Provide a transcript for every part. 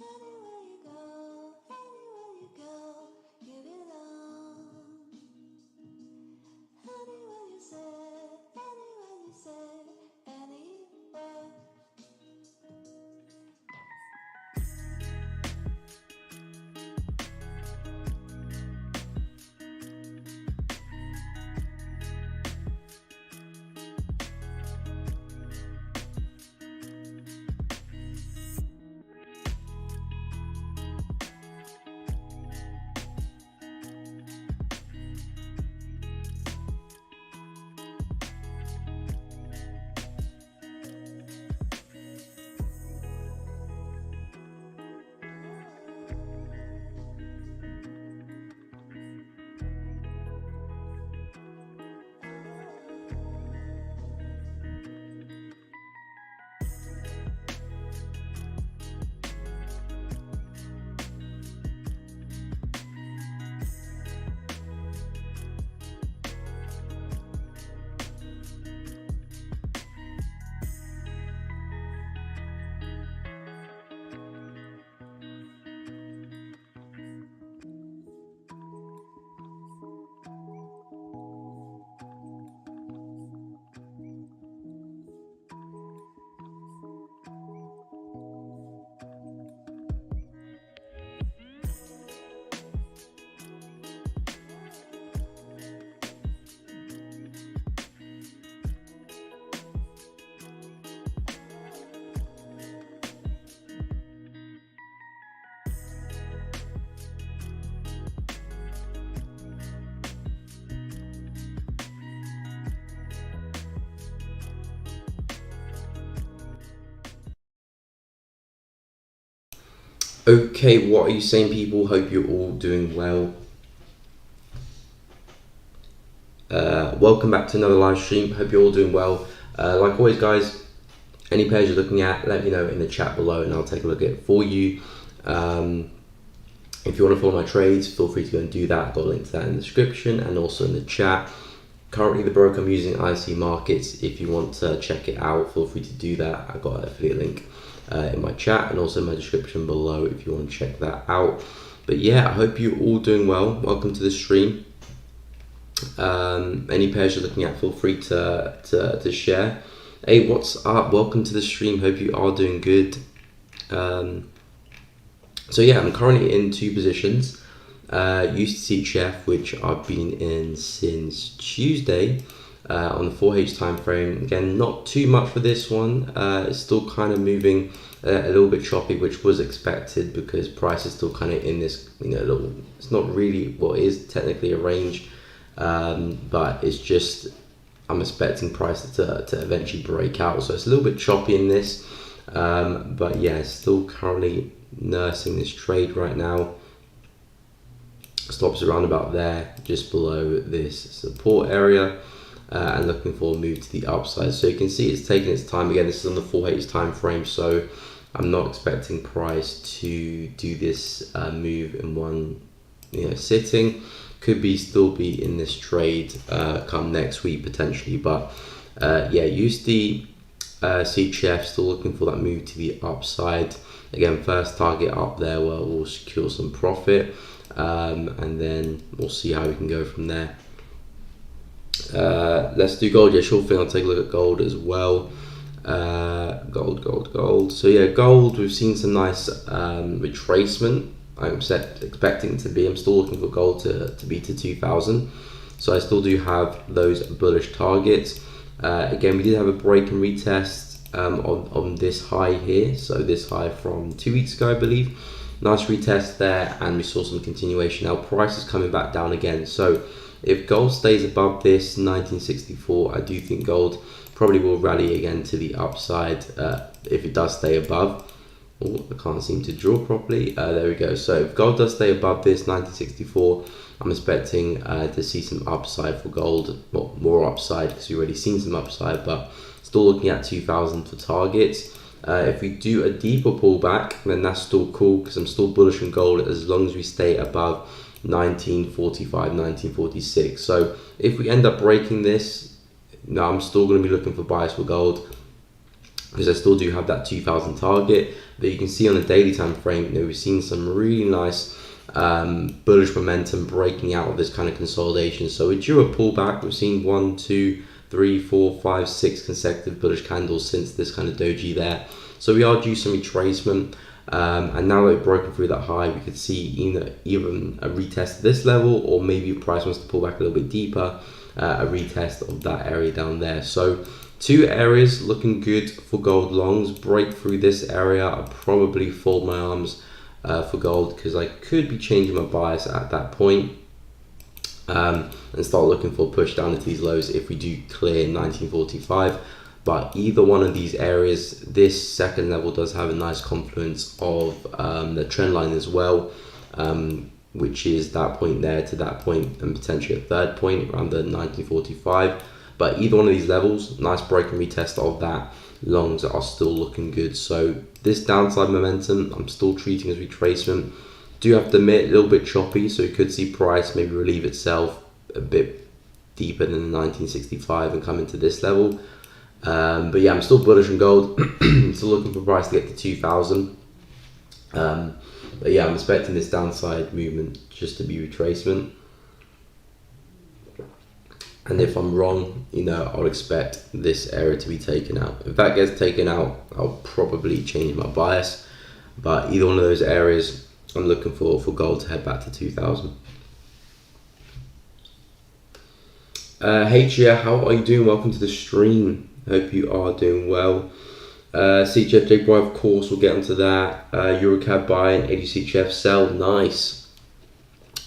Anywhere you go, anywhere you go, you belong. Anywhere you say, anywhere. Okay, what are you saying, people? Hope you're all doing well. Welcome back to another live stream. Hope you're all doing well. Like always, guys, any pairs you're looking at, let me know in the chat below and I'll take a look at it for you. If you want to follow my trades, feel free to go and do that. I've got a link to that in the description and also in the chat. Currently, the broker I'm using, IC Markets. If you want to check it out, feel free to do that. I've got an affiliate link in my chat and also in my description below if you want to check that out. But yeah, I hope you're all doing well. Welcome to the stream. Any pairs you're looking at, feel free to share. Hey, what's up? Welcome to the stream. Hope you are doing good. So yeah, I'm currently in two positions. USD Chef, which I've been in since Tuesday on the 4H time frame. Again, not too much for this one. It's still kind of moving a little bit choppy, which was expected because price is still kind of in this, it's not really, well, it is technically a range, but it's just, I'm expecting price to eventually break out. So it's a little bit choppy in this, but yeah, still currently nursing this trade right now. Stops around about there, just below this support area, and looking for a move to the upside. So you can see it's taking its time. Again, this is on the 4H time frame, so I'm not expecting price to do this move in one sitting. Could be still be in this trade come next week potentially, but yeah, USD CHF still looking for that move to the upside. Again, first target up there where we'll secure some profit, and then we'll see how we can go from there. Let's do gold. Yeah, sure thing. I'll take a look at gold as well. Gold. So yeah, gold, we've seen some nice retracement. I'm expecting to be, I'm still looking for gold to be to 2000. So I still do have those bullish targets. Again, we did have a break and retest on this high here. So this high from 2 weeks ago, I believe. Nice retest there, and we saw some continuation. Now price is coming back down again. So if gold stays above this 1964, I do think gold probably will rally again to the upside if it does stay above. Oh, I can't seem to draw properly. There we go. So if gold does stay above this 1964, I'm expecting to see some upside for gold. Well, more upside because we've already seen some upside, but still looking at 2000 for targets. If we do a deeper pullback, then that's still cool because I'm still bullish on gold as long as we stay above 1945, 1946. So if we end up breaking this, now I'm still going to be looking for buys for gold because I still do have that 2000 target. But you can see on the daily time frame, we've seen some really nice bullish momentum breaking out of this kind of consolidation. So we drew a pullback. We've seen 1, 2, 3, 4, 5, 6 consecutive bullish candles since this kind of doji there. So we are due some retracement. And now that we've broken through that high, we could see even a retest of this level, or maybe if price wants to pull back a little bit deeper, a retest of that area down there. So two areas looking good for gold longs. Break through this area, I'll probably fold my arms for gold because I could be changing my bias at that point. And start looking for a push down into these lows if we do clear 1945. But either one of these areas, this second level does have a nice confluence of the trend line as well, which is that point there to that point, and potentially a third point around the 1945. But either one of these levels, nice break and retest of that, longs are still looking good. So this downside momentum, I'm still treating as retracement. Do have to admit, a little bit choppy, so you could see price maybe relieve itself a bit deeper than the 1965 and come into this level. But yeah, I'm still bullish on gold. Still looking for price to get to 2000. But yeah, I'm expecting this downside movement just to be retracement. And if I'm wrong, I'll expect this area to be taken out. If that gets taken out, I'll probably change my bias. But either one of those areas, I'm looking for gold to head back to 2000. H, how are you doing? Welcome to the stream. Hope you are doing well. CHF JPY, of course, we'll get onto that. Eurocad buy and AUD sell. Nice.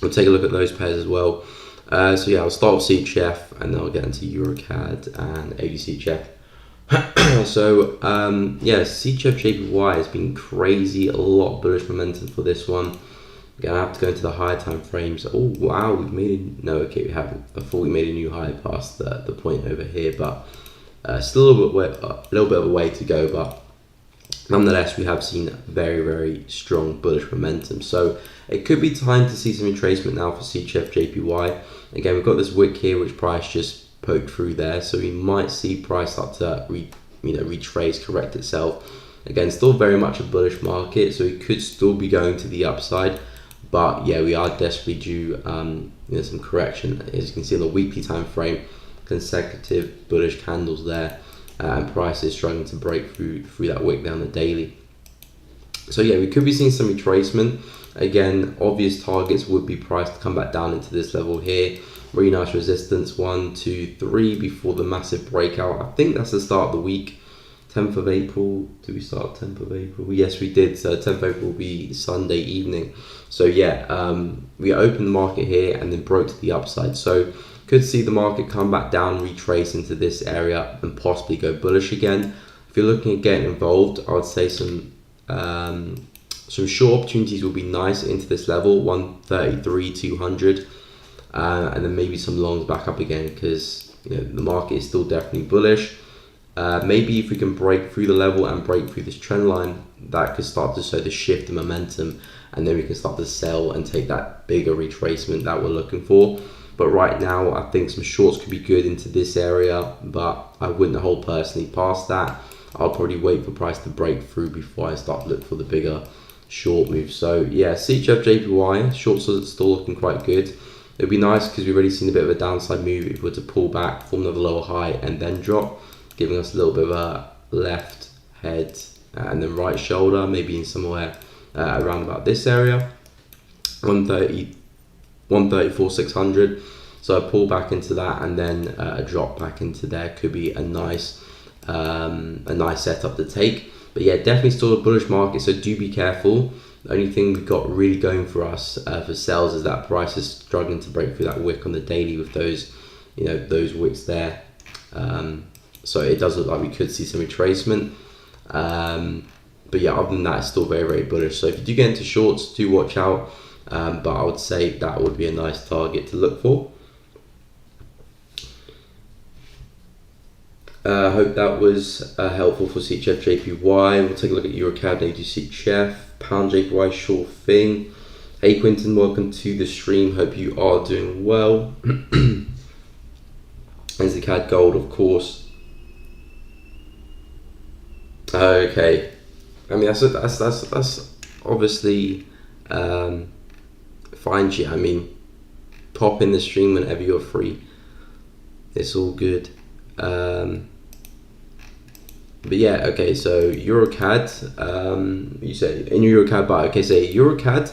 We'll take a look at those pairs as well. So yeah, I'll start with CHF and then I'll get into Eurocad and AUD. So yeah, CHF JPY has been crazy, a lot of bullish momentum for this one. Again, I have to go into the higher time frames. Oh wow, we've made we haven't. I thought we made a new high past the point over here, but still a little bit of a way to go. But nonetheless, we have seen very, very strong bullish momentum. So it could be time to see some retracement now for CHF JPY. Again, we've got this wick here, which price just poke through there, so we might see price start to retrace, correct itself. Again, still very much a bullish market, so it could still be going to the upside, but yeah, we are desperately due some correction. As you can see on the weekly time frame, consecutive bullish candles there, and price is struggling to break through that wick down the daily. So yeah, we could be seeing some retracement. Again, obvious targets would be price to come back down into this level here. Really nice resistance, 1, 2, 3 before the massive breakout. I think that's the start of the week. 10th of April. Did we start 10th of April? Yes, we did. So 10th of April will be Sunday evening. So yeah, we opened the market here and then broke to the upside. So could see the market come back down, retrace into this area and possibly go bullish again. If you're looking at getting involved, I would say some short opportunities will be nice into this level, 133, 200. And then maybe some longs back up again because the market is still definitely bullish. Maybe if we can break through the level and break through this trend line, that could start to show the shift in momentum, and then we can start to sell and take that bigger retracement that we're looking for. But right now, I think some shorts could be good into this area, but I wouldn't hold personally past that. I'll probably wait for price to break through before I start to look for the bigger short move. So yeah, CHF JPY, shorts are still looking quite good. It would be nice because we've already seen a bit of a downside move if we were to pull back, form another lower high and then drop, giving us a little bit of left head and then right shoulder, maybe in somewhere around about this area, 134 600. So I pull back into that, and then a drop back into there could be a nice setup to take. But yeah, definitely still a bullish market, so do be careful. The only thing we've got really going for us for sales is that price is struggling to break through that wick on the daily with those, those wicks there. So it does look like we could see some retracement. But yeah, other than that, it's still very, very bullish. So if you do get into shorts, do watch out. But I would say that would be a nice target to look for. I hope that was helpful for CHF JPY. We'll take a look at EuroCAD and AUD Pound JPY, sure thing. Hey Quinton, welcome to the stream. Hope you are doing well. NZCAD Gold, of course. Okay. I mean, that's obviously fine. I mean, pop in the stream whenever you're free. It's all good. But yeah, okay, so EuroCAD, you say in EuroCAD buy, okay, so EuroCAD,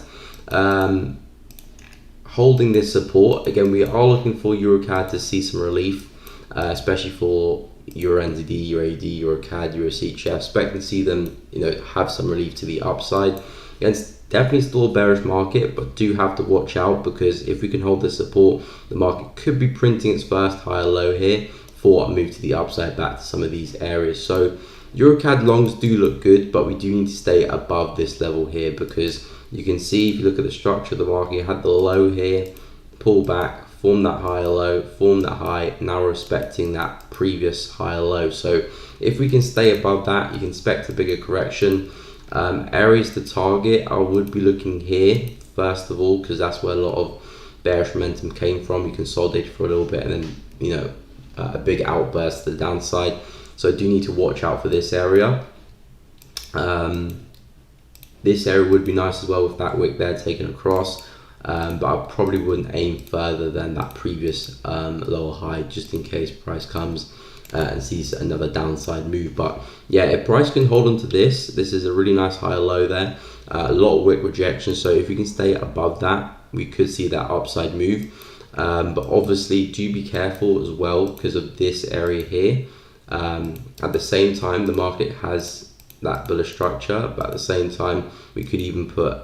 holding this support. Again, we are looking for EuroCAD to see some relief, especially for Euro NZD, Euro AUD, EuroCAD, Euro CHF, expecting to see them, have some relief to the upside. Again, it's definitely still a bearish market, but do have to watch out, because if we can hold this support, the market could be printing its first higher low here for a move to the upside back to some of these areas. So EuroCAD longs do look good, but we do need to stay above this level here, because you can see if you look at the structure of the market, you had the low here, pull back, form that higher low, form that high, now respecting that previous higher low. So if we can stay above that, you can expect a bigger correction. Areas to target, I would be looking here first of all, because that's where a lot of bearish momentum came from. You consolidated for a little bit, and then a big outburst to the downside. So I do need to watch out for this area. This area would be nice as well with that wick there taken across, but I probably wouldn't aim further than that previous lower high, just in case price comes and sees another downside move. But yeah, if price can hold on to this is a really nice higher low there, a lot of wick rejection. So if we can stay above that, we could see that upside move. But obviously do be careful as well because of this area here. At the same time, the market has that bullish structure, but at the same time, we could even put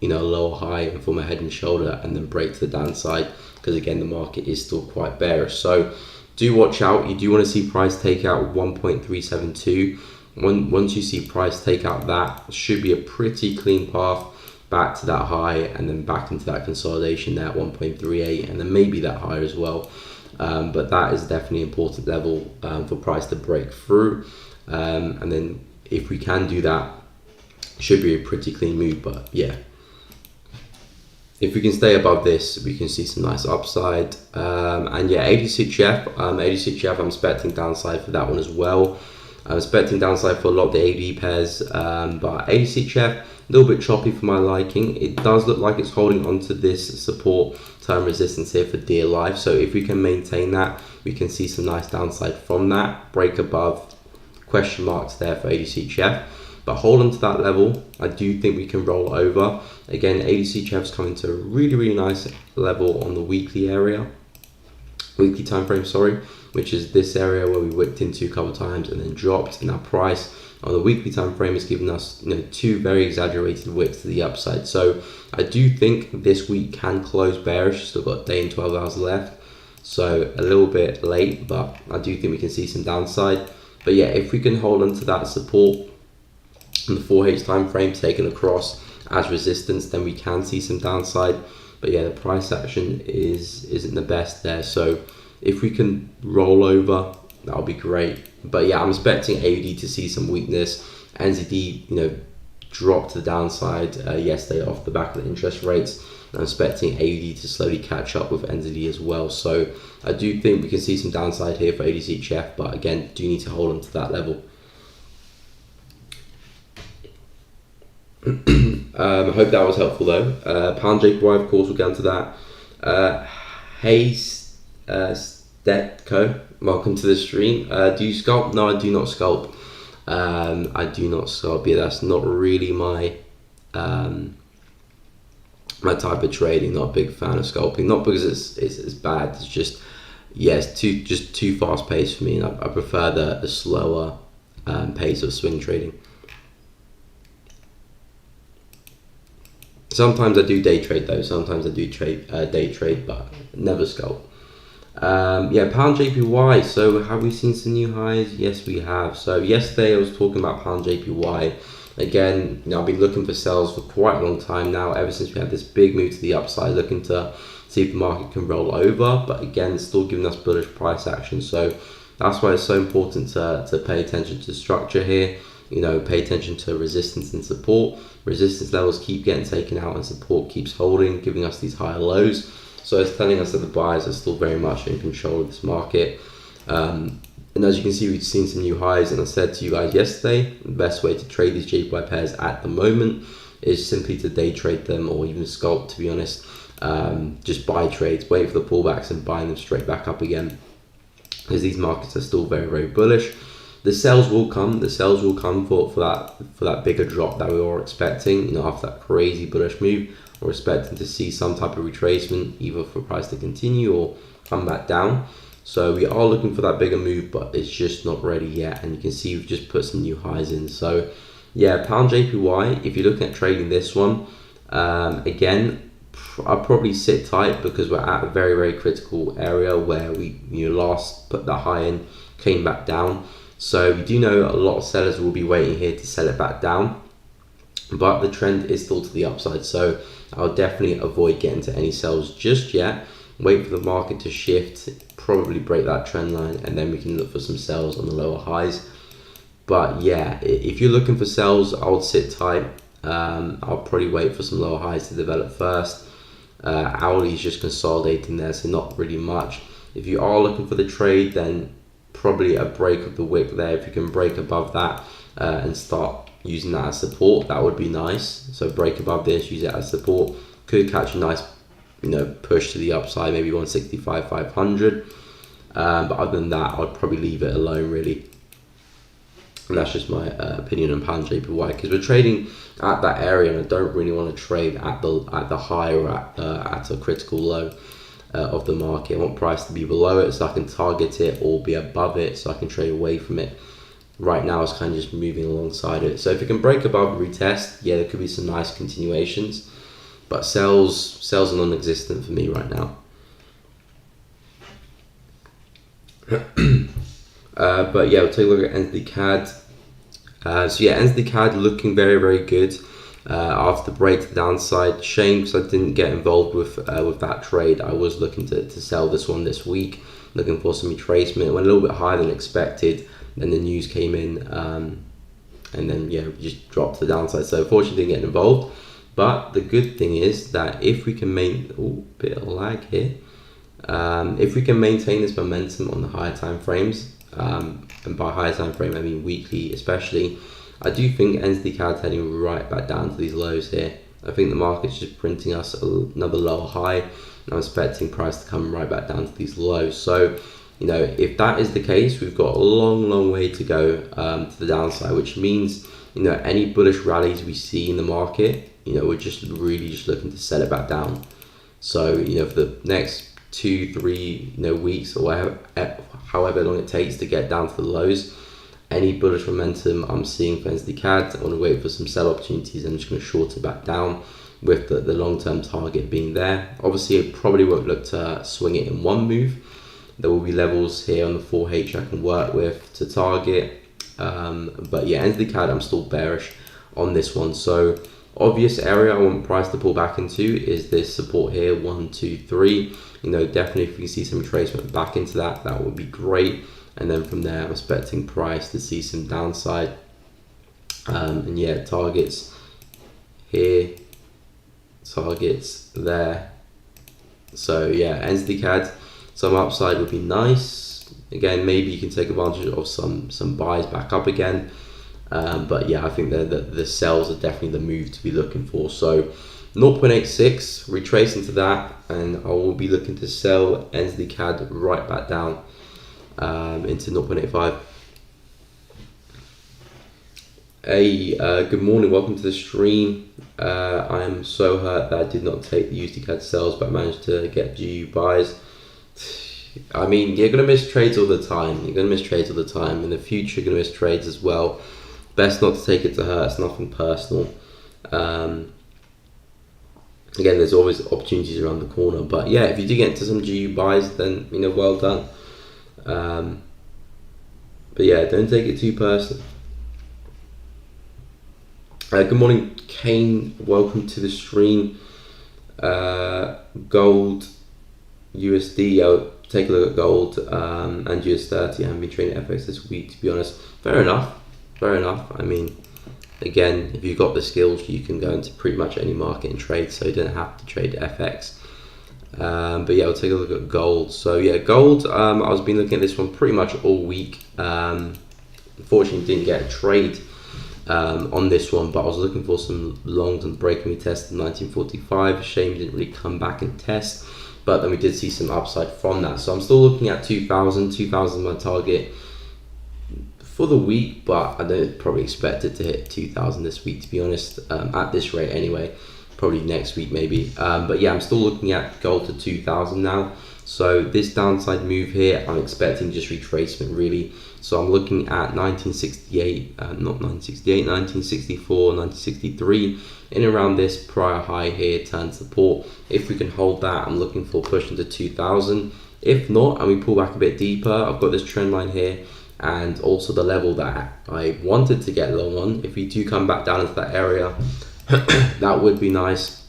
a lower high and form a head and shoulder and then break to the downside, because again, the market is still quite bearish. So do watch out. You do want to see price take out 1.372. Once you see price take out, that should be a pretty clean path back to that high, and then back into that consolidation there at 1.38, and then maybe that higher as well. But that is definitely an important level for price to break through, and then if we can do that, should be a pretty clean move. But yeah, if we can stay above this, we can see some nice upside. And yeah, ADCHF, I'm expecting downside for that one as well. I'm expecting downside for a lot of the AD pairs, but ADCHF, a little bit choppy for my liking. It does look like it's holding onto this support term resistance here for dear life. So if we can maintain that, we can see some nice downside from that. Break above, question marks there for ADCHF, but hold on to that level. I do think we can roll over. Again, ADCHF is coming to a really, really nice level on the weekly time frame, which is this area where we wicked into a couple times and then dropped. And our price on the weekly time frame is giving us two very exaggerated wicks to the upside. So I do think this week can close bearish. Still got a day and 12 hours left, so a little bit late, but I do think we can see some downside. But yeah, if we can hold on to that support on the 4H time frame taken across as resistance, then we can see some downside. But yeah, the price action isn't the best there. So if we can roll over, that'll be great. But yeah, I'm expecting AUD to see some weakness. NZD, dropped to the downside yesterday off the back of the interest rates. I'm expecting AUD to slowly catch up with NZD as well. So I do think we can see some downside here for ADCHF, but again, do need to hold on to that level. I hope that was helpful though. Pound JPY, of course, we'll get into that. Hey Stetco, welcome to the stream. Do you sculpt? No, I do not sculpt. I do not scalp. Yeah, that's not really my my type of trading. Not a big fan of scalping. Not because it's bad. It's just it's too fast paced for me, and I prefer the slower pace of swing trading. Sometimes I do day trade though. Sometimes I do day trade, but never scalp. Pound JPY. So have we seen some new highs? Yes, we have. So yesterday I was talking about pound JPY. Again, I've been looking for sells for quite a long time now, ever since we had this big move to the upside, looking to see if the market can roll over. But again, still giving us bullish price action. So that's why it's so important to pay attention to structure here. Pay attention to resistance and support. Resistance levels keep getting taken out and support keeps holding, giving us these higher lows. So it's telling us that the buyers are still very much in control of this market. And as you can see, we've seen some new highs. And I said to you guys yesterday, the best way to trade these JPY pairs at the moment is simply to day trade them, or even scalp, to be honest. Just buy trades, wait for the pullbacks and buy them straight back up again, because these markets are still very, very bullish. The sells will come. The sells will come for that bigger drop that we were expecting. After that crazy bullish move, we're expecting to see some type of retracement, either for price to continue or come back down. So we are looking for that bigger move, but it's just not ready yet. And you can see we've just put some new highs in. So yeah, pound JPY. If you're looking at trading this one, again, I'll probably sit tight, because we're at a very, very critical area where we last put that high in, came back down. So we do know a lot of sellers will be waiting here to sell it back down, but the trend is still to the upside. So I'll definitely avoid getting to any sells just yet. Wait for the market to shift, probably break that trend line, and then we can look for some sells on the lower highs. But yeah, if you're looking for sells, I would sit tight. I'll probably wait for some lower highs to develop first. Hourly is just consolidating there, so not really much. If you are looking for the trade, then probably a break of the wick there. If you can break above that and start using that as support, that would be nice. So break above this, use it as support. Could catch a nice push to the upside, maybe 165, 500. But other than that, I'd probably leave it alone, really. And that's just my opinion on pound JPY, because we're trading at that area, and I don't really want to trade at the high or at a critical low of the market. I want price to be below it so I can target it, or be above it so I can trade away from it. Right now it's kind of just moving alongside it. So if it can break above and retest, yeah, there could be some nice continuations, but sells are non-existent for me right now. But yeah, we'll take a look at NZD CAD. So yeah, NZD CAD looking very, very good. After the break to the downside, shame because I didn't get involved with that trade. I was looking to sell this one this week, looking for some retracement. It went a little bit higher than expected. Then the news came in, and then we just dropped to the downside. So unfortunately, didn't get involved. But the good thing is that if we can bit of lag here. If we can maintain this momentum on the higher time frames, and by higher time frame I mean weekly especially, I do think NZD CAD heading right back down to these lows here. I think the market's just printing us another lower high, and I'm expecting price to come right back down to these lows. So if that is the case, we've got a long way to go to the downside, which means any bullish rallies we see in the market, we're just looking to sell it back down. So for the next 2-3 weeks, or however long it takes to get down to the lows, any bullish momentum I'm seeing for NZD CAD, I want to wait for some sell opportunities. I'm just going to short it back down, with the long-term target being there. Obviously, I probably won't look to swing it in one move. There will be levels here on the 4H I can work with to target. But yeah, NZD CAD, I'm still bearish on this one. So obvious area I want price to pull back into is this support here, 1, 2, 3. Definitely if we can see some retracement back into that would be great. And then from there, I'm expecting price to see some downside. And yeah, targets here, targets there. So yeah, NZD CAD, some upside would be nice. Again, maybe you can take advantage of some buys back up again. But yeah, I think the sells are definitely the move to be looking for. So 0.86, retrace into that, and I will be looking to sell NZD CAD right back down into 0.85. Hey, good morning. Welcome to the stream. I am so hurt that I did not take the USD sells, but managed to get GU buys. I mean, you're gonna miss trades all the time. You're gonna miss trades all the time. In the future, you're gonna miss trades as well. Best not to take it to heart. It's nothing personal. Again, there's always opportunities around the corner. But yeah, if you do get into some GU buys, then well done. But yeah, don't take it too personal. Good morning, Kane. Welcome to the stream. Gold, USD. I'll take a look at gold and US30. I haven't been trading FX this week, to be honest. Fair enough. I mean, again, if you've got the skills, you can go into pretty much any market and trade, so you don't have to trade FX. But yeah, we'll take a look at gold. So yeah, gold. I've been looking at this one pretty much all week. Unfortunately, didn't get a trade on this one, but I was looking for some longs and breaking. We tested 1945. Shame didn't really come back and test, but then we did see some upside from that. So I'm still looking at 2000. 2000 my target for the week, but I don't probably expect it to hit 2000 this week, to be honest, at this rate anyway. Probably next week maybe, but yeah, I'm still looking at gold to 2000 now. So this downside move here, I'm expecting just retracement really. So I'm looking at 1968, 1964, 1963, in around this prior high here, turn support. If we can hold that, I'm looking for push into 2000. If not, and we pull back a bit deeper, I've got this trend line here, and also the level that I wanted to get long on. If we do come back down into that area, that would be nice.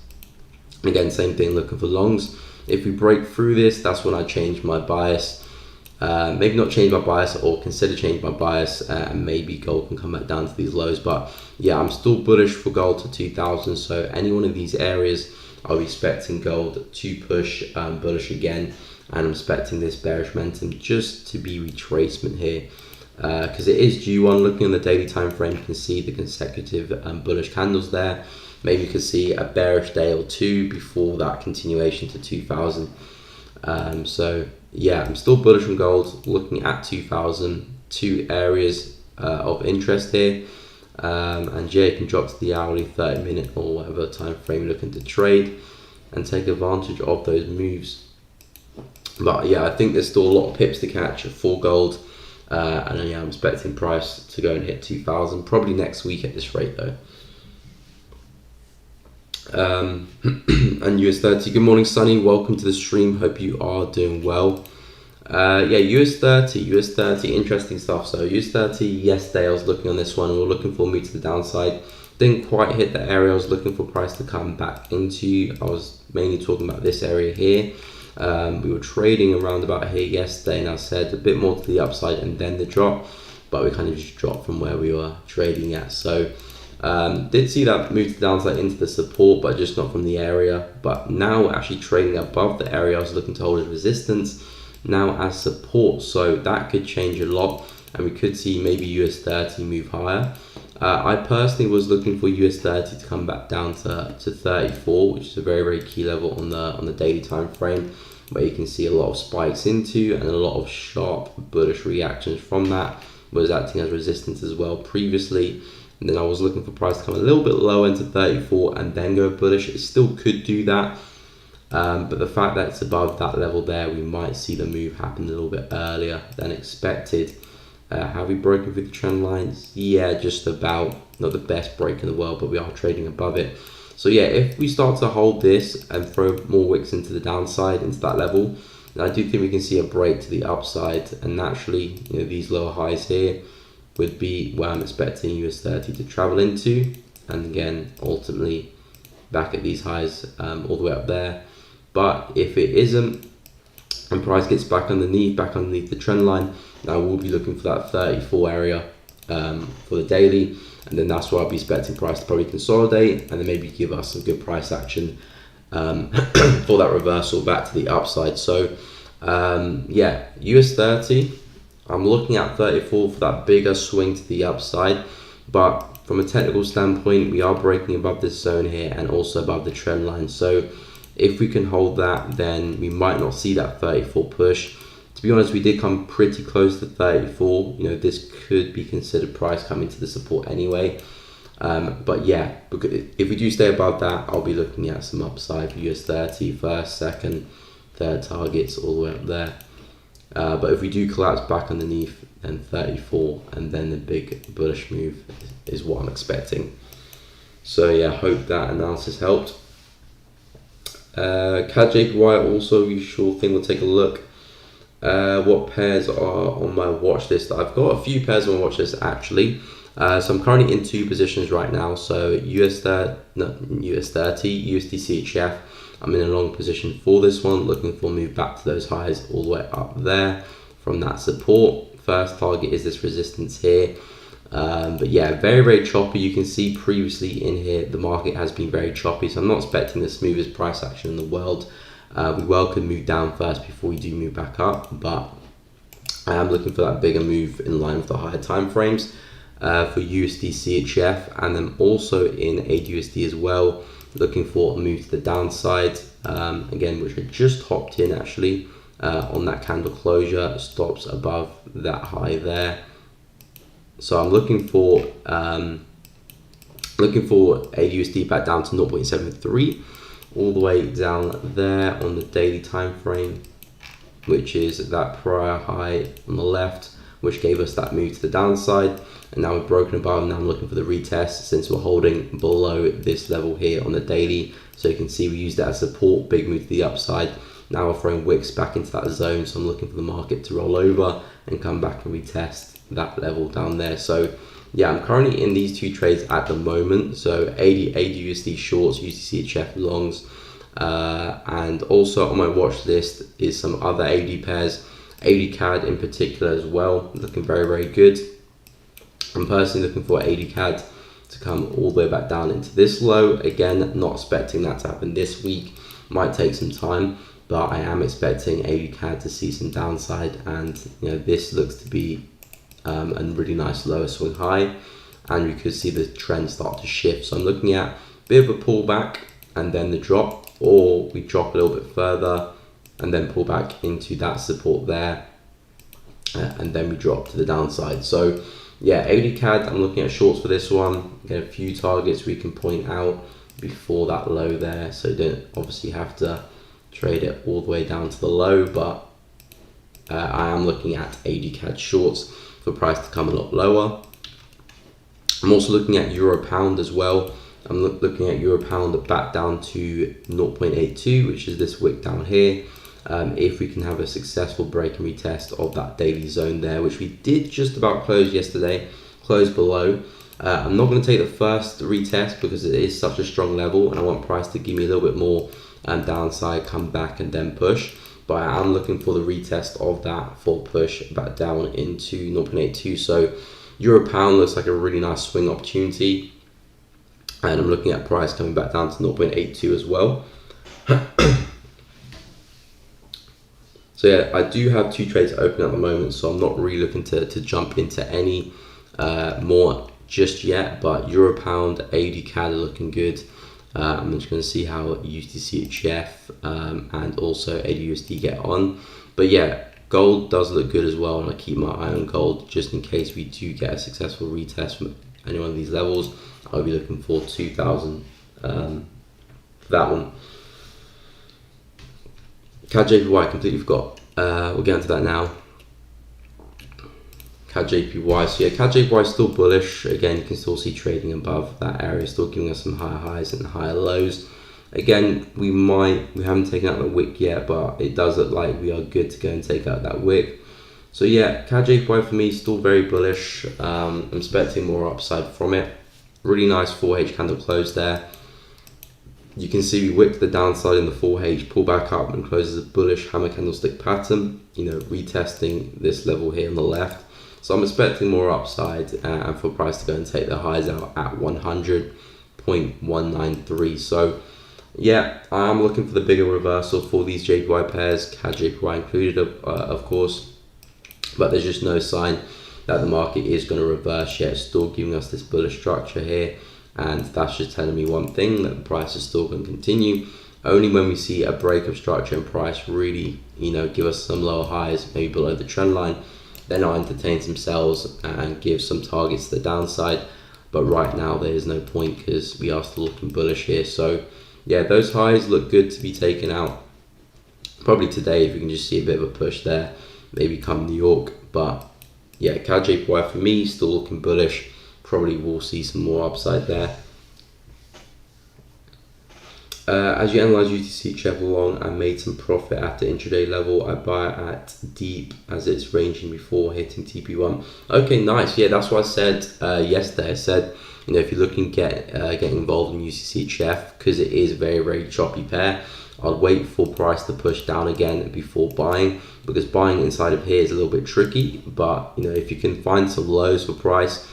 Again, same thing, looking for longs. If we break through this, that's when I change my bias. Maybe not change my bias, or consider changing my bias, and maybe gold can come back down to these lows. But yeah, I'm still bullish for gold to 2000. So any one of these areas, I'll be expecting gold to push bullish again, and I'm expecting this bearish momentum just to be retracement here, because it is due on. Looking on the daily time frame, you can see the consecutive bullish candles there. Maybe you could see a bearish day or two before that continuation to 2000. So yeah, I'm still bullish on gold, looking at 2000. Two areas of interest here, and yeah, you can drop to the hourly, 30-minute or whatever time frame you're looking to trade, and take advantage of those moves. But yeah, I think there's still a lot of pips to catch for gold, and yeah, I'm expecting price to go and hit 2000 probably next week at this rate though. And US30. Good morning, Sunny. Welcome to the stream. Hope you are doing well. Yeah, US30, interesting stuff. So US30, yesterday I was looking on this one, and we were looking for a move to the downside. Didn't quite hit the area I was looking for price to come back into. I was mainly talking about this area here. We were trading around about here yesterday, and I said a bit more to the upside and then the drop, but we kind of just dropped from where we were trading at. So did see that move to the downside into the support, but just not from the area. But now we're actually trading above the area I was looking to hold as resistance, now as support. So that could change a lot, and we could see maybe US30 move higher. I personally was looking for US30 to come back down to 34, which is a very, very key level on the daily time frame, where you can see a lot of spikes into and a lot of sharp bullish reactions from that. Was acting as resistance as well previously. And then I was looking for price to come a little bit lower into 34 and then go bullish. It still could do that, but the fact that it's above that level there, we might see the move happen a little bit earlier than expected. Have we broken through the trend lines? Yeah, just about. Not the best break in the world, but we are trading above it. So yeah, if we start to hold this and throw more wicks into the downside, into that level, then I do think we can see a break to the upside, and naturally, these lower highs here would be where I'm expecting US30 to travel into, and again, ultimately back at these highs, all the way up there. But if it isn't, and price gets back underneath the trend line, I will be looking for that 34 area for the daily, and then that's where I'll be expecting price to probably consolidate and then maybe give us some good price action for that reversal back to the upside. So yeah, US30, I'm looking at 34 for that bigger swing to the upside, but from a technical standpoint, we are breaking above this zone here and also above the trend line. So if we can hold that, then we might not see that 34 push. To be honest, we did come pretty close to 34. You know, this could be considered price coming to the support anyway. But yeah, if we do stay above that, I'll be looking at some upside for US30, first, second, third targets all the way up there. But if we do collapse back underneath, then 34, and then the big bullish move is what I'm expecting. So yeah, hope that analysis helped. CAD JPY also, you sure thing, we'll take a look. What pairs are on my watch list? I've got a few pairs on my watch list actually. So I'm currently in 2 positions right now. So US30, USD CHF. I'm in a long position for this one, looking for a move back to those highs all the way up there from that support. First target is this resistance here. But yeah, very, very choppy. You can see previously in here, the market has been very choppy. So I'm not expecting the smoothest price action in the world. We well could move down first before we do move back up. But I am looking for that bigger move in line with the higher time frames for USD CHF, and then also in AUD as well. Looking for a move to the downside, again, which I just hopped in actually on that candle closure, stops above that high there. So I'm looking for AUD back down to 0.73, all the way down there on the daily time frame, which is that prior high on the left, which gave us that move to the downside. And now we've broken above, and now I'm looking for the retest since we're holding below this level here on the daily. So you can see we used that as support, big move to the upside. Now we're throwing wicks back into that zone, so I'm looking for the market to roll over and come back and retest that level down there. So yeah, I'm currently in these 2 trades at the moment. So AUD shorts, USD CHF longs, and also on my watch list is some other AUD pairs, AUD CAD in particular as well, looking very, very good. I'm personally looking for AUD CAD to come all the way back down into this low. Again, not expecting that to happen this week. Might take some time, but I am expecting AUD CAD to see some downside, and you know, this looks to be a really nice lower swing high, and we could see the trend start to shift. So I'm looking at a bit of a pullback and then the drop, or we drop a little bit further and then pull back into that support there, and then we drop to the downside. So yeah, AUD CAD, I'm looking at shorts for this one. Get a few targets we can point out before that low there, so you don't obviously have to trade it all the way down to the low, but I am looking at AUD CAD shorts for price to come a lot lower. I'm also looking at Euro Pound as well. I'm looking at Euro Pound back down to 0.82, which is this wick down here. If we can have a successful break and retest of that daily zone there, which we did just about close yesterday, close below. I'm not going to take the first retest because it is such a strong level, and I want price to give me a little bit more downside, come back and then push. But I am looking for the retest of that full push back down into 0.82. So Euro Pound looks like a really nice swing opportunity, and I'm looking at price coming back down to 0.82 as well. So yeah, I do have 2 trades open at the moment, so I'm not really looking to jump into any more just yet. But Euro Pound, AUD CAD are looking good. I'm just going to see how USD CHF and also AUD get on. But yeah, gold does look good as well, and I keep my eye on gold just in case we do get a successful retest from any one of these levels. I'll be looking for 2,000 for that one. CAD JPY, completely forgot. We'll get into that now. CAD JPY, so yeah, CAD JPY is still bullish. Again, you can still see trading above that area, still giving us some higher highs and higher lows. Again, we haven't taken out the wick yet, but it does look like we are good to go and take out that wick. So yeah, CAD JPY for me is still very bullish. I'm expecting more upside from it. Really nice 4H candle close there. You can see we wicked the downside in the 4H, pull back up and closes a bullish hammer candlestick pattern, you know, retesting this level here on the left. So I'm expecting more upside and for price to go and take the highs out at 100.193. So yeah, I am looking for the bigger reversal for these JPY pairs, CAD JPY included, of course, but there's just no sign that the market is going to reverse yet. It's still giving us this bullish structure here, and that's just telling me one thing, that the price is still going to continue Only when we see a break of structure and price really, give us some lower highs, maybe below the trend line, then I'll entertain some sells and give some targets to the downside. But right now there is no point because we are still looking bullish here. So yeah, those highs look good to be taken out. Probably today, if we can just see a bit of a push there, maybe come New York. But yeah, CAD JPY for me still looking bullish. Probably will see some more upside there. As you analyze UTC Chevron long, I made some profit at the intraday level. I buy at deep as it's ranging before hitting TP1. Okay, nice. Yeah, that's what I said yesterday. I said, if you're looking get involved in UCCHF, because it is a very, very choppy pair, I'd wait for price to push down again before buying, because buying inside of here is a little bit tricky. But if you can find some lows for price,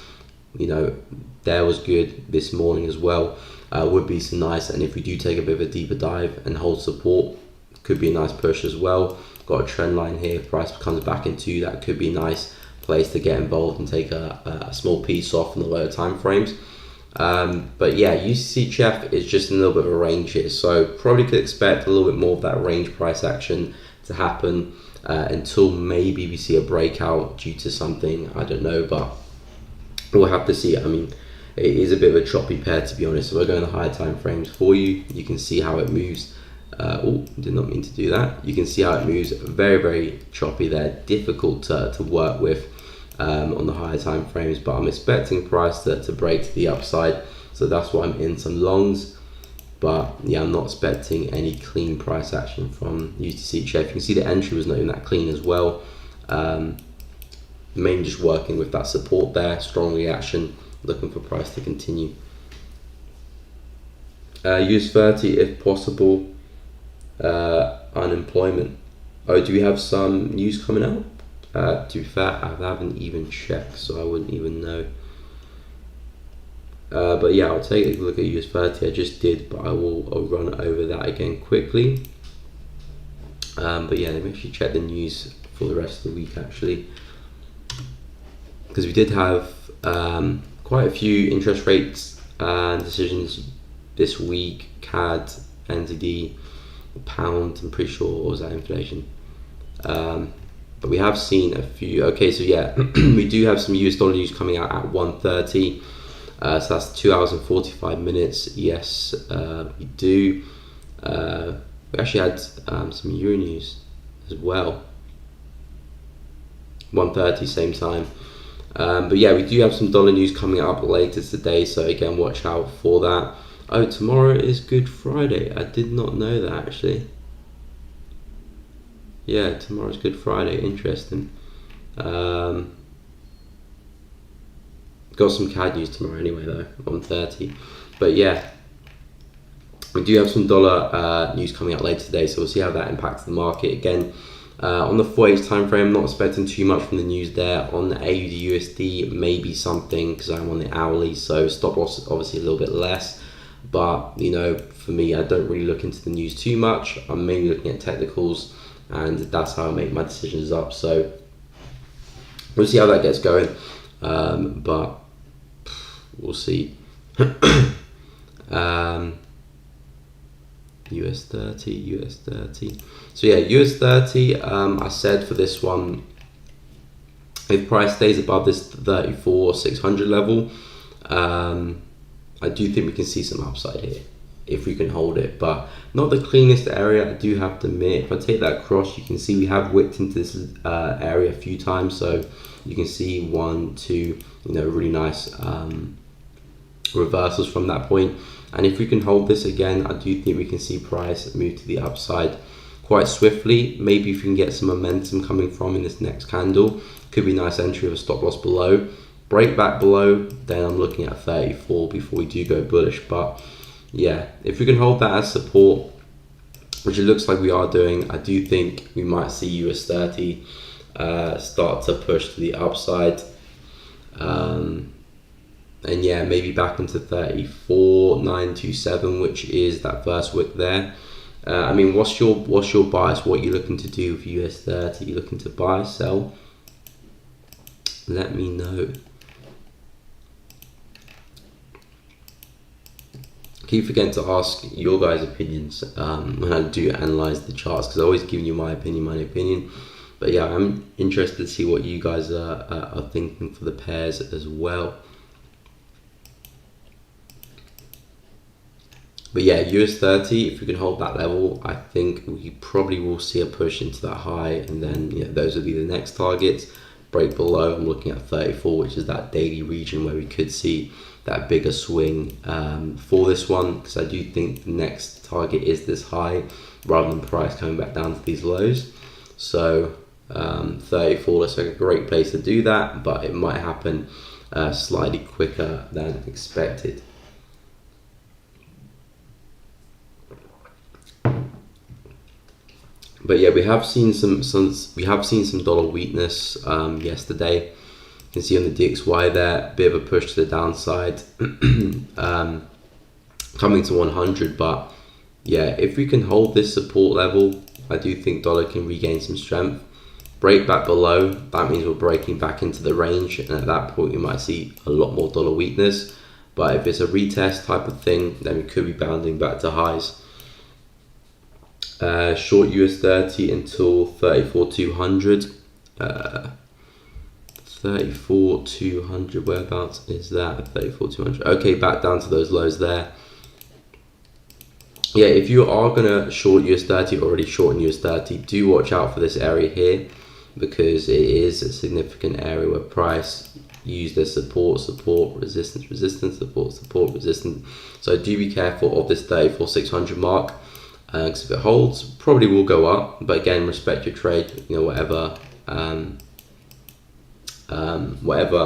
there was good this morning as well. Would be some nice, and if we do take a bit of a deeper dive and hold support, could be a nice push as well. Got a trend line here, price comes back into that, could be a nice place to get involved and take a small piece off in the lower time frames. But yeah, UCCHF is just in a little bit of a range here, so probably could expect a little bit more of that range price action to happen until maybe we see a breakout due to something, I don't know, but we'll have to see. I mean, it is a bit of a choppy pair, to be honest. So we're going to higher time frames for you. You can see how it moves. Did not mean to do that. You can see how it moves. Very, very choppy there. Difficult to work with on the higher time frames. But I'm expecting price to break to the upside. So that's why I'm in some longs. But yeah, I'm not expecting any clean price action from UTC. You can see the entry was not even that clean as well. Mainly just working with that support there. Strong reaction. Looking for price to continue. US 30 if possible. Unemployment. Oh, do we have some news coming out? To be fair, I haven't even checked, so I wouldn't even know. But yeah, I'll take a look at US 30. I just did, but I'll run over that again quickly. But yeah, let me actually check the news for the rest of the week actually, because we did have quite a few interest rates decisions this week. CAD, NZD, pound, I'm pretty sure, or was that inflation? But we have seen a few. Okay, so yeah, we do have some US dollar news coming out at 1:30. So that's 2 hours and 45 minutes. Yes, we do. We actually had some Euro news as well. 1:30, same time. But yeah, we do have some dollar news coming up later today, so again, watch out for that. Oh, tomorrow is Good Friday. I did not know that actually. Yeah, tomorrow's Good Friday. Interesting. Got some CAD news tomorrow anyway though, 1:30. But yeah, we do have some dollar news coming out later today, so we'll see how that impacts the market. Again, on the 4H time frame, not expecting too much from the news there. On the AUD USD, maybe something, because I'm on the hourly, so stop loss obviously a little bit less. But for me, I don't really look into the news too much. I'm mainly looking at technicals, and that's how I make my decisions up. So we'll see how that gets going, but we'll see. US 30. So yeah, US 30, I said for this one, if price stays above this 34,600 level, I do think we can see some upside here if we can hold it, but not the cleanest area, I do have to admit. If I take that across, you can see we have whipped into this area a few times, so you can see 1, 2, really nice reversals from that point. And if we can hold this again, I do think we can see price move to the upside quite swiftly. Maybe if we can get some momentum coming from in this next candle, could be a nice entry with a stop loss below. Break back below, then I'm looking at 34 before we do go bullish. But yeah, if we can hold that as support, which it looks like we are doing, I do think we might see US 30 start to push to the upside. And yeah, maybe back into 34,927, which is that first wick there. I mean, what's your bias? What are you looking to do with US 30? You looking to buy, sell? Let me know. keep forgetting to ask your guys' opinions when I do analyze the charts, because I always give you my opinion. But yeah, I'm interested to see what you guys are thinking for the pairs as well. But yeah, US 30, if we can hold that level, I think we probably will see a push into that high, and then those will be the next targets. Break below, I'm looking at 34, which is that daily region where we could see that bigger swing for this one, because I do think the next target is this high rather than price coming back down to these lows. So 34 looks like a great place to do that, but it might happen slightly quicker than expected. But yeah, we have seen some dollar weakness yesterday. You can see on the DXY there, a bit of a push to the downside, coming to 100. But yeah, if we can hold this support level, I do think dollar can regain some strength. Break back below, that means we're breaking back into the range, and at that point you might see a lot more dollar weakness. But if it's a retest type of thing, then we could be bounding back to highs. Short US 30 until 34,200. 34,200, whereabouts is that? 34,200. Okay, back down to those lows there. Yeah, if you are gonna short US 30, already short in US 30, do watch out for this area here, because it is a significant area where price used as support, resistance, support, resistance. So do be careful of this 34,600 mark. Because if it holds, probably will go up, but again, respect your trade, whatever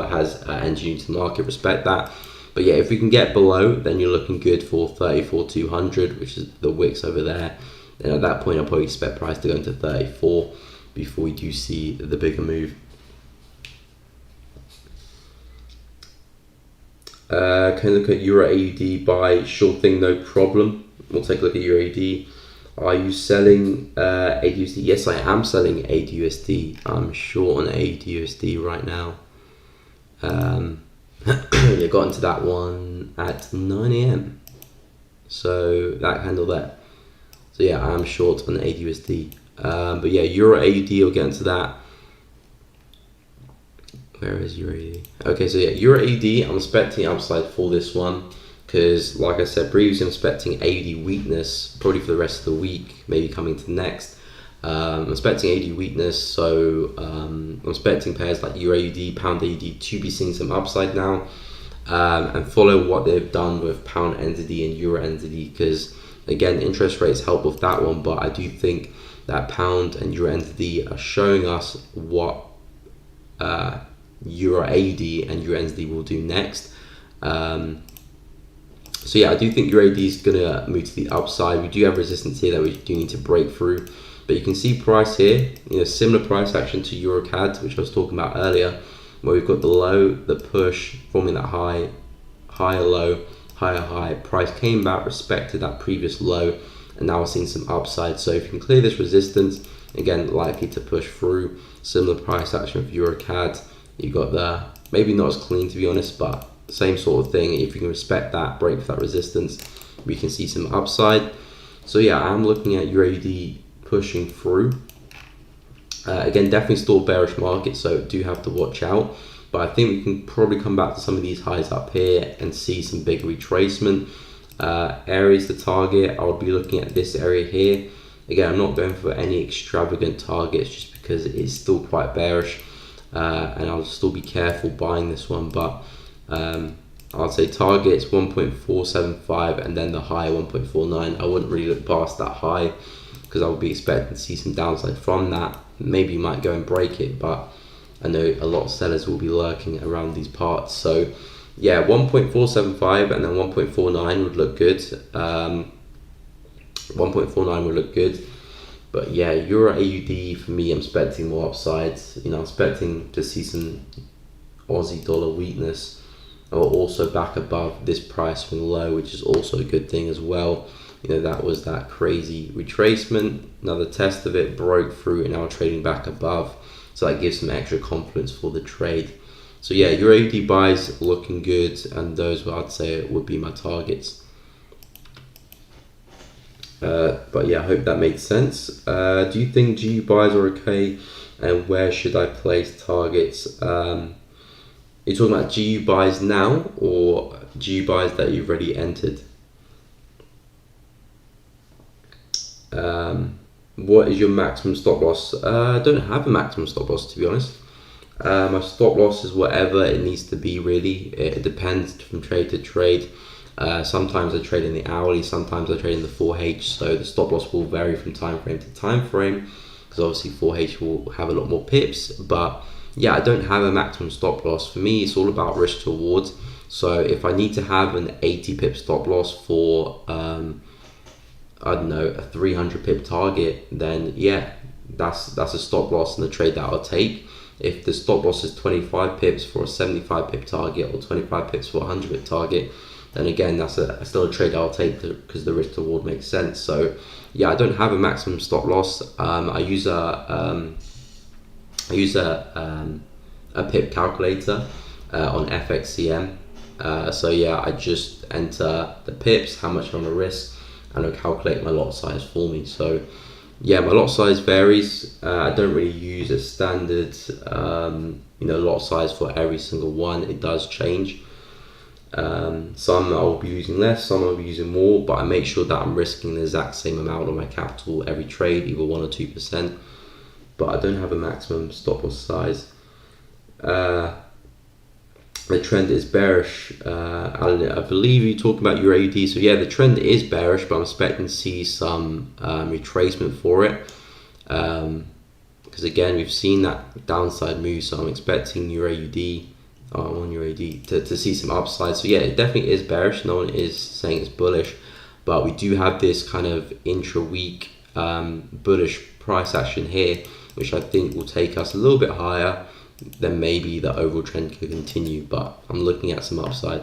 has entered into the market, respect that. But yeah, if we can get below, then you're looking good for 34,200, which is the wicks over there. Then at that point, I'll probably expect price to go into 34 before we do see the bigger move. Can you look at Euro AUD buy? Sure thing, no problem. We'll take a look at Euro AUD. Are you selling AUD? Yes, I am selling AUD. I'm short on AUD right now. Yeah, got into that one at 9 AM. So that candle there. So yeah, I am short on AUD. But yeah, Euro AUD, I'll get into that. Where is Euro AUD? Okay, so yeah, Euro AUD, I'm expecting upside for this one. Because, like I said previously, I'm expecting AUD weakness probably for the rest of the week, maybe coming to next. I'm expecting AUD weakness, so I'm expecting pairs like Euro AUD, Pound AUD to be seeing some upside now, and follow what they've done with Pound entity and Euro entity, because again, interest rates help with that one, but I do think that Pound and Euro entity are showing us what Euro AUD and Euro entity will do next. So yeah, I do think Euro AUD is going to move to the upside. We do have resistance here that we do need to break through. But you can see price here, similar price action to Euro CAD, which I was talking about earlier, where we've got the low, the push, forming that high, higher low, higher high. Price came back, respected that previous low, and now we're seeing some upside. So if you can clear this resistance, again, likely to push through. Similar price action for Euro CAD. You've got the, maybe not as clean to be honest, but same sort of thing. If you can respect that, break for that resistance, we can see some upside. So yeah, I'm looking at Euro AUD pushing through. Again, definitely still bearish market, so do have to watch out. But I think we can probably come back to some of these highs up here and see some big retracement. Areas to target, I'll be looking at this area here. Again, I'm not going for any extravagant targets just because it is still quite bearish, and I'll still be careful buying this one. But I'd say targets 1.475 and then the high 1.49. I wouldn't really look past that high because I would be expecting to see some downside from that. Maybe you might go and break it, but I know a lot of sellers will be lurking around these parts. So yeah, 1.475 and then 1.49 would look good. 1.49 would look good. But yeah, Euro AUD for me, I'm expecting more upsides. I'm expecting to see some Aussie dollar weakness, or also back above this price from low, which is also a good thing as well. That was that crazy retracement, another test of it, broke through, and now trading back above, so that gives some extra confidence for the trade. So yeah, Euro AUD buys looking good, and those I'd say would be my targets. But yeah, I hope that made sense. Do you think GU buys are okay, and where should I place targets? You're talking about GU buys now or GU buys that you've already entered? What is your maximum stop loss? I don't have a maximum stop loss, to be honest. My stop loss is whatever it needs to be, really. It depends from trade to trade. Sometimes I trade in the hourly, sometimes I trade in the 4H, so the stop loss will vary from time frame to time frame, because obviously 4H will have a lot more pips. But yeah, I don't have a maximum stop loss. For me, it's all about risk to reward. So if I need to have an 80 pip stop loss for I don't know, a 300 pip target, then yeah, that's a stop loss in the trade that I'll take. If the stop loss is 25 pips for a 75 pip target, or 25 pips for a 100 pip target, then again, that's still a trade I'll take, because the risk to reward makes sense. So yeah, I don't have a maximum stop loss. I use a pip calculator on FXCM. So yeah, I just enter the pips, how much I want to risk, and it'll calculate my lot size for me. So yeah, my lot size varies. I don't really use a standard lot size for every single one. It does change. Some I'll be using less, some I'll be using more, but I make sure that I'm risking the exact same amount on my capital every trade, either 1 or 2%. But I don't have a maximum stop loss size. The trend is bearish. Alan, I believe you talk about your AUD. So yeah, the trend is bearish, but I'm expecting to see some retracement for it. Because again, we've seen that downside move, so I'm expecting your AUD, on your AUD, to see some upside. So yeah, it definitely is bearish. No one is saying it's bullish, but we do have this kind of intra-week bullish price action here, which I think will take us a little bit higher. Then maybe the overall trend could continue, but I'm looking at some upside.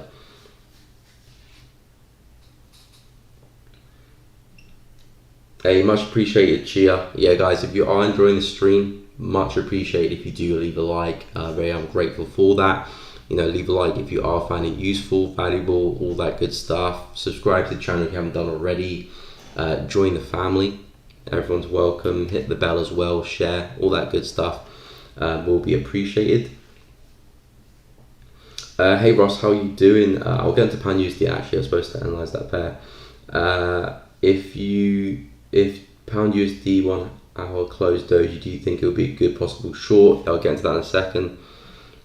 Hey, much appreciated, Chia. Yeah, guys, if you are enjoying the stream, much appreciated if you do leave a like. I'm grateful for that. Leave a like if you are finding it useful, valuable, all that good stuff. Subscribe to the channel if you haven't done already. Join the family. Everyone's welcome. Hit the bell as well. Share, all that good stuff. Will be appreciated. Hey Ross, how are you doing? I'll get into pound USD. Actually, I was supposed to analyze that pair. If pound USD 1 hour closed doji, do you think it would be a good possible short? I'll get into that in a second.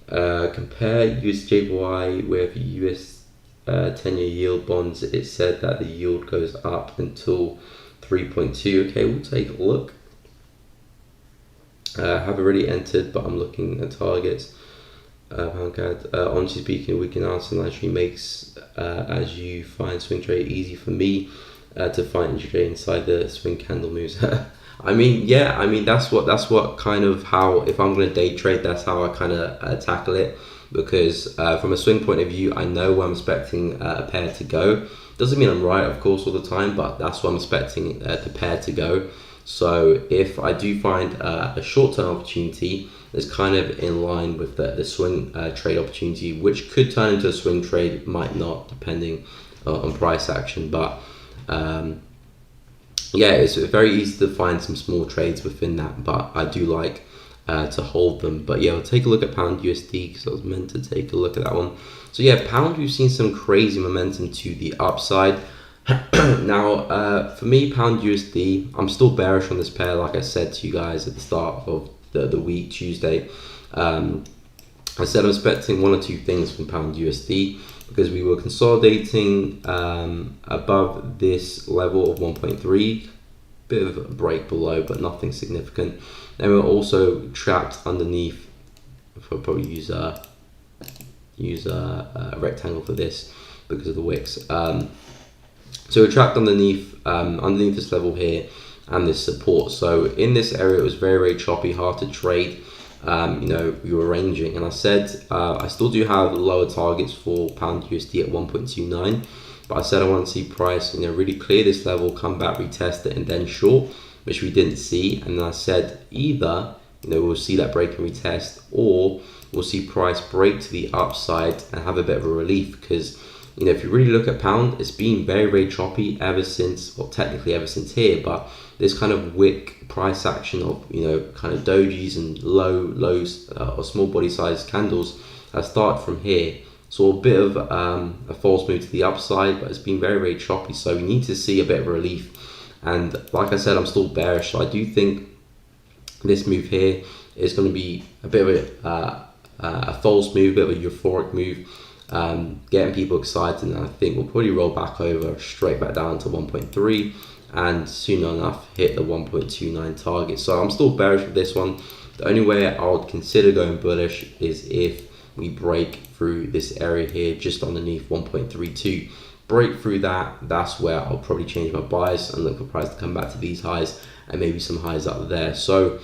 Compare USJPY with US 10-year yield bonds. It said that the yield goes up until 3.2. Okay, we'll take a look. Have already entered, but I'm looking at targets. Honestly speaking, we can answer naturally makes as you find swing trade easy for me to find intraday inside the swing candle moves. I mean that's what kind of how, if I'm going to day trade, that's how I kind of tackle it, because from a swing point of view, I know where I'm expecting a pair to go. Doesn't mean I'm right, of course, all the time, but that's where I'm expecting the pair to go. So if I do find a short-term opportunity that's kind of in line with the swing trade opportunity, which could turn into a swing trade, might not, depending on price action. But yeah, it's very easy to find some small trades within that, but I do like to hold them. But yeah, we'll take a look at pound USD, because I was meant to take a look at that one. So yeah, pound, we've seen some crazy momentum to the upside. Now, for me, pound USD, I'm still bearish on this pair, like I said to you guys at the start of the week, Tuesday. I said I'm expecting 1 or 2 things from pound USD, because we were consolidating above this level of 1.3, bit of a break below, but nothing significant. Then we're also trapped underneath. I'll probably use a rectangle for this because of the wicks. So we're trapped underneath this level here and this support. So in this area, it was very, very choppy, hard to trade. We were ranging, and I said I still do have lower targets for pound USD at 1.29, but I said I want to see price really clear this level, come back, retest it, and then short, which we didn't see. And then I said either we'll see that break and retest, or we'll see price break to the upside and have a bit of a relief, because if you really look at pound, it's been very, very choppy ever since, well, technically ever since here, but this kind of wick price action of, kind of dojis and lows or small body size candles has started from here. So a bit of a false move to the upside, but it's been very, very choppy. So we need to see a bit of relief. And like I said, I'm still bearish. So I do think this move here is going to be a bit of a false move, a bit of a euphoric move, getting people excited. And I think we'll probably roll back over straight back down to 1.3 and soon enough hit the 1.29 target. So I'm still bearish with this one. The only way I would consider going bullish is if we break through this area here just underneath 1.32. Break through that, that's where I'll probably change my bias and look for price to come back to these highs and maybe some highs up there. So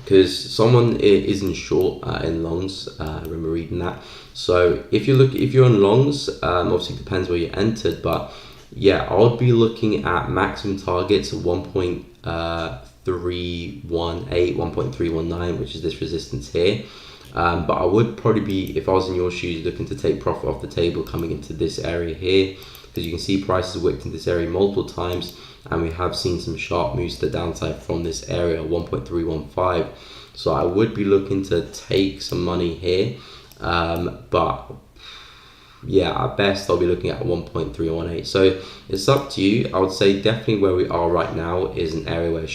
because someone isn't short in longs, I remember reading that. So if you're on longs, obviously it depends where you entered, but yeah, I would be looking at maximum targets of 1.318, 1.319, which is this resistance here. But I would probably be, if I was in your shoes, looking to take profit off the table coming into this area here, because you can see prices wicked in this area multiple times, and we have seen some sharp moves to the downside from this area, 1.315. So I would be looking to take some money here, but yeah, at best I'll be looking at 1.318. So it's up to you. I would say definitely where we are right now is an area where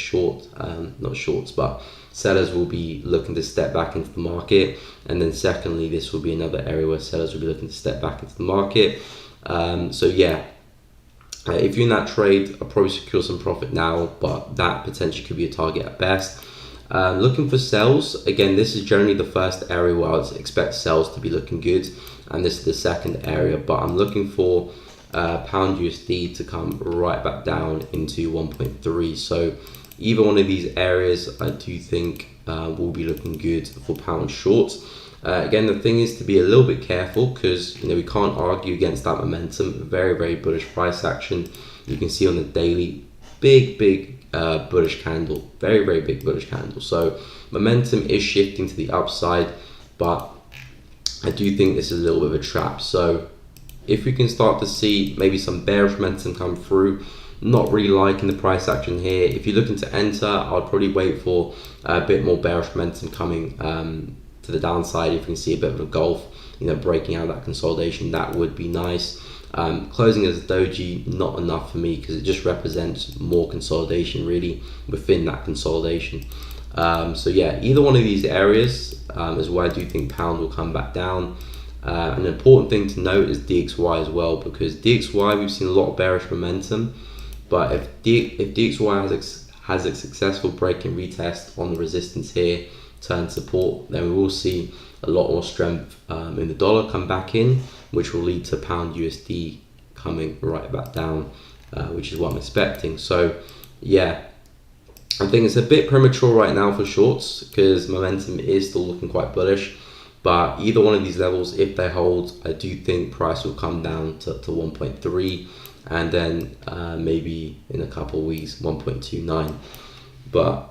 not shorts, but sellers will be looking to step back into the market. And then secondly, this will be another area where sellers will be looking to step back into the market. So yeah, if you're in that trade, I'll probably secure some profit now, but that potentially could be a target at best. Looking for sells, again, this is generally the first area where I would expect sells to be looking good, and this is the second area, but I'm looking for pound USD to come right back down into 1.3. So either one of these areas I do think will be looking good for pound shorts. Again, the thing is to be a little bit careful, because we can't argue against that momentum. Very, very bullish price action. You can see on the daily, big bullish candle, very, very big bullish candle. So momentum is shifting to the upside, but I do think this is a little bit of a trap. So if we can start to see maybe some bearish momentum come through, not really liking the price action here. If you're looking to enter, I'd probably wait for a bit more bearish momentum coming to the downside. If you can see a bit of a gulf, breaking out that consolidation, that would be nice. Closing as a doji, not enough for me, because it just represents more consolidation really within that consolidation. So yeah, either one of these areas is where I do think pound will come back down. An important thing to note is DXY as well, because DXY we've seen a lot of bearish momentum, but if DXY has a successful break and retest on the resistance here, turn support, then we will see a lot more strength in the dollar come back in, which will lead to pound USD coming right back down, which is what I'm expecting. So yeah, I think it's a bit premature right now for shorts, because momentum is still looking quite bullish. But either one of these levels, if they hold, I do think price will come down to 1.3, and then maybe in a couple of weeks 1.29. But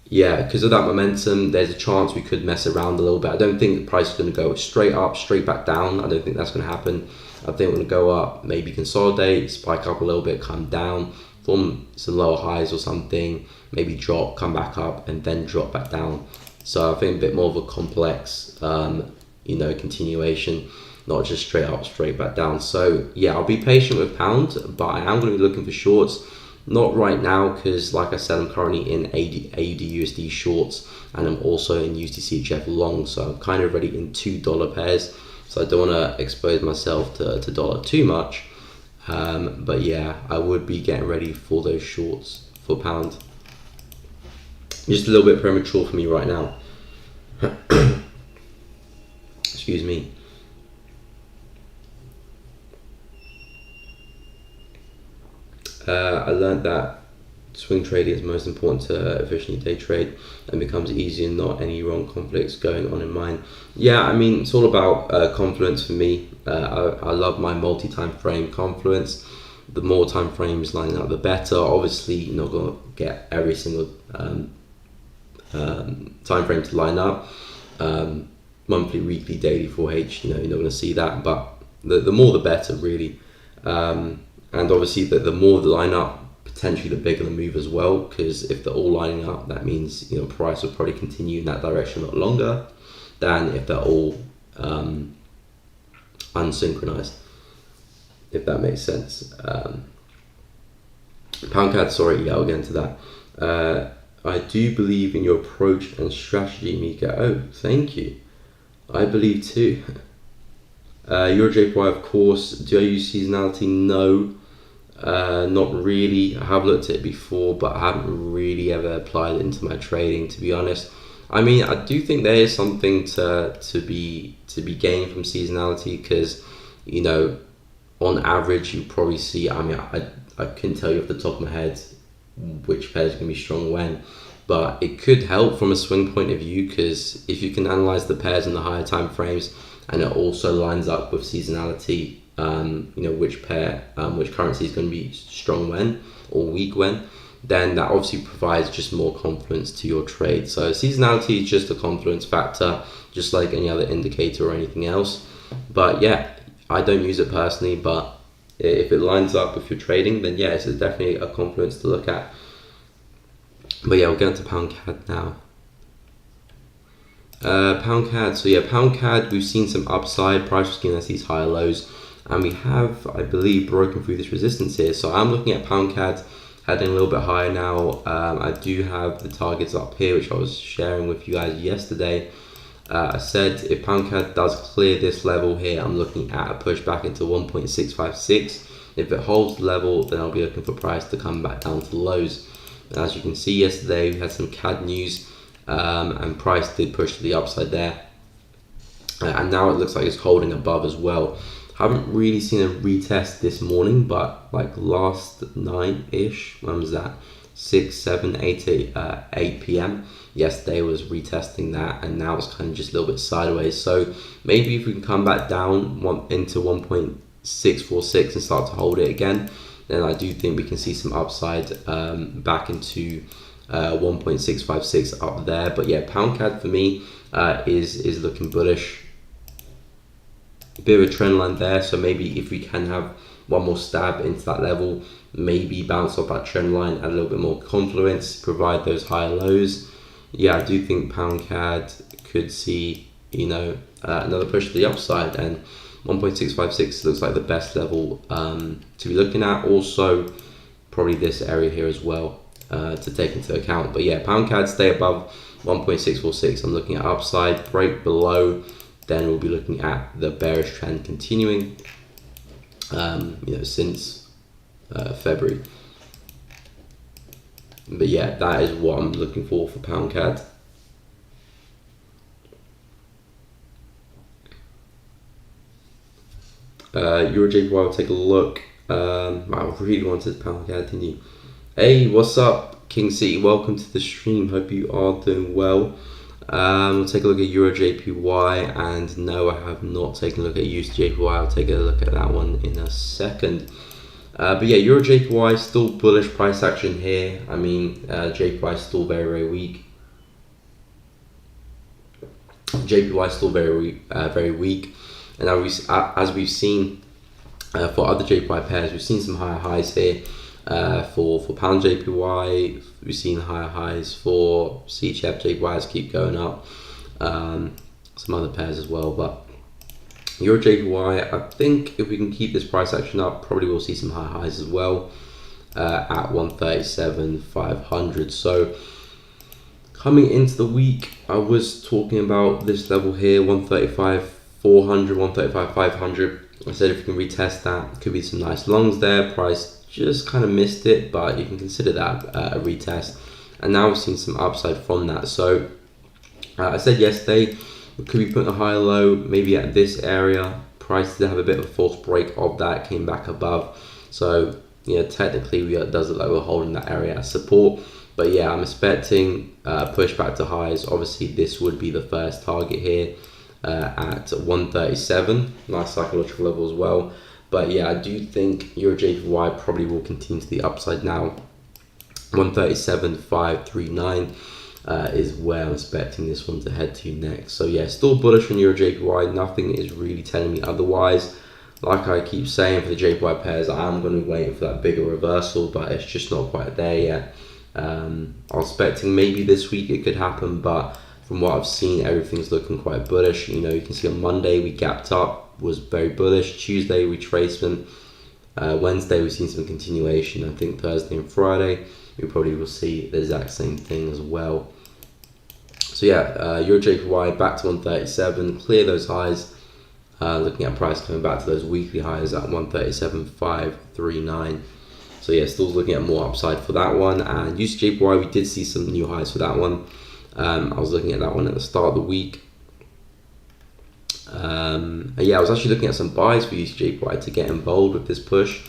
yeah, because of that momentum, there's a chance we could mess around a little bit. I don't think the price is going to go straight up, straight back down. I don't think that's going to happen. I think we're going to go up, maybe consolidate, spike up a little bit, come down, form some lower highs or something, maybe drop, come back up, and then drop back down. So I think a bit more of a complex, continuation, not just straight up, straight back down. So yeah, I'll be patient with pound, but I am going to be looking for shorts. Not right now, because like I said, I'm currently in AUD USD shorts, and I'm also in USD long. So I'm kind of already in $2 pairs. So I don't want to expose myself to dollar too much. But yeah, I would be getting ready for those shorts for pound. Just a little bit premature for me right now. Excuse me. I learned that swing trading is most important to efficiently day trade, and becomes easier, not any wrong conflicts going on in mind. Yeah, I mean, it's all about confluence for me. I love my multi-time frame confluence. The more time frames lining up, the better. Obviously, you're not going to get every single time frame to line up. monthly, weekly, daily 4H, you're not going to see that, but the more the better, really. And obviously the more they line up, potentially the bigger the move as well, because if they're all lining up, that means price will probably continue in that direction a lot longer than if they're all unsynchronized, if that makes sense. Pound CAD, sorry, yeah, I'll get into that. I do believe in your approach and strategy, Mika. Oh, thank you. I believe too. Euro JPY, of course. Do I use seasonality? No, not really. I have looked at it before, but I haven't really ever applied it into my trading, to be honest. I mean, I do think there is something to be gained from seasonality, because on average you probably see. I mean, I couldn't tell you off the top of my head which pair is going to be strong when, but it could help from a swing point of view, because if you can analyze the pairs in the higher time frames and it also lines up with seasonality, which pair, which currency is going to be strong when or weak when, then that obviously provides just more confidence to your trade. So seasonality is just a confidence factor, just like any other indicator or anything else. But yeah, I don't use it personally, but if it lines up with your trading, then yeah, it's definitely a confidence to look at. But yeah, we'll get into pound CAD now. Pound CAD, so yeah, pound CAD, we've seen some upside. Price was giving us these higher lows, and we have, I believe, broken through this resistance here. So I'm looking at pound CAD heading a little bit higher now. I do have the targets up here, which I was sharing with you guys yesterday. I said if pound CAD does clear this level here, I'm looking at a push back into 1.656. If it holds the level, then I'll be looking for price to come back down to the lows. And as you can see, yesterday we had some CAD news, and price did push to the upside there. And now it looks like it's holding above as well. Haven't really seen a retest this morning, but like last night-ish, when was that? 6, 7, 8 p.m. yesterday was retesting that, and now it's kind of just a little bit sideways. So maybe if we can come back down into 1.646 and start to hold it again, then I do think we can see some upside back into 1.656 up there. But yeah, pound CAD for me is looking bullish. A bit of a trend line there, so maybe if we can have one more stab into that level, maybe bounce off that trend line, add a little bit more confluence, provide those higher lows. Yeah, I do think pound CAD could see another push to the upside, and 1.656 looks like the best level to be looking at. Also probably this area here as well to take into account. But yeah, pound CAD stay above 1.646. I'm looking at upside. Break below, then we'll be looking at the bearish trend continuing since February. But yeah, that is what I'm looking for pound CAD. Euro JPY, will take a look. I really wanted pound CAD, didn't you? Hey, what's up, King City? Welcome to the stream. Hope you are doing well. We'll take a look at Euro JPY, and no, I have not taken a look at USD JPY. I'll take a look at that one in a second. But yeah, Euro JPY still bullish price action here. I mean, JPY is still very, very weak. JPY is still very weak. And as we've seen for other JPY pairs, we've seen some higher highs here. For pound JPY, we've seen higher highs for CHF JPYs keep going up. Some other pairs as well, but Euro JPY, I think if we can keep this price action up, probably we'll see some high highs as well at 137,500. So coming into the week, I was talking about this level here, 135,400, 135,500. I said if we can retest that, could be some nice longs there. Price just kind of missed it, but you can consider that a retest. And now we've seen some upside from that. So I said yesterday, we could be putting a higher low, maybe at this area. Price did have a bit of a false break of that, came back above. So technically it does look like we're holding that area as support. But yeah, I'm expecting push back to highs. Obviously, this would be the first target here at 137. Nice psychological level as well. But yeah, I do think Euro JPY probably will continue to the upside now. 137,539. is where I'm expecting this one to head to next. So yeah, still bullish on Euro JPY. Nothing is really telling me otherwise. Like I keep saying for the JPY pairs, I am going to be waiting for that bigger reversal, but it's just not quite there yet. I'm expecting maybe this week it could happen, but from what I've seen, everything's looking quite bullish. You know, you can see on Monday we gapped up, was very bullish. Tuesday retracement. Wednesday we've seen some continuation. I think Thursday and Friday we probably will see the exact same thing as well. So yeah, Euro JPY back to 137, clear those highs. Looking at price coming back to those weekly highs at 137.539. So yeah, still looking at more upside for that one. And USD JPY, we did see some new highs for that one. I was looking at that one at the start of the week. And yeah, I was actually looking at some buys for USD JPY to get involved with this push,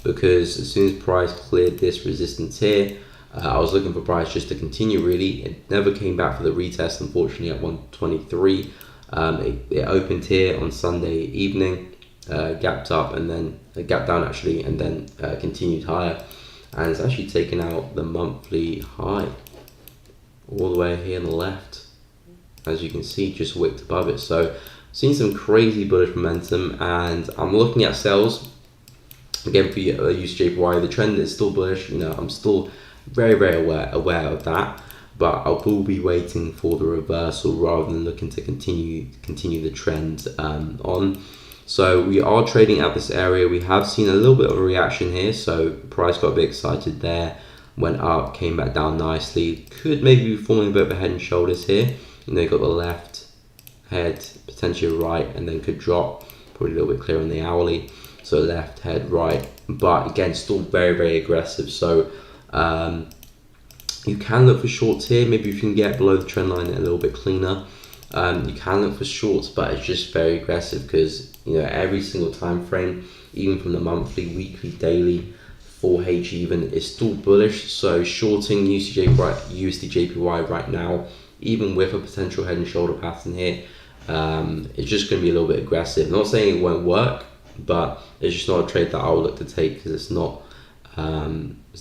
because as soon as price cleared this resistance here, I was looking for price just to continue really. It never came back for the retest, unfortunately, at 123. It opened here on Sunday evening, gapped up and then gapped down actually, and then continued higher, and it's actually taken out the monthly high all the way here on the left, as you can see, just wicked above it. So seeing some crazy bullish momentum, and I'm looking at sales again for USD JPY. The trend is still bullish. You know, I'm still very aware of that, but I will be waiting for the reversal rather than looking to continue the trend on. So we are trading at this area. We have seen a little bit of a reaction here, so price got a bit excited there, went up, came back down nicely. Could maybe be forming a bit of a head and shoulders here. You know, you got the left head, potentially right, and then could drop, probably a little bit clearer on the hourly. So left head, right, but again, still very aggressive. So you can look for shorts here. Maybe if you can get below the trend line a little bit cleaner, you can look for shorts, but it's just very aggressive because, you know, every single time frame, even from the monthly, weekly, daily, 4H even, is still bullish. So shorting USD JPY right now, even with a potential head and shoulder pattern here, it's just going to be a little bit aggressive. I'm not saying it won't work, but it's just not a trade that I would look to take, because it's not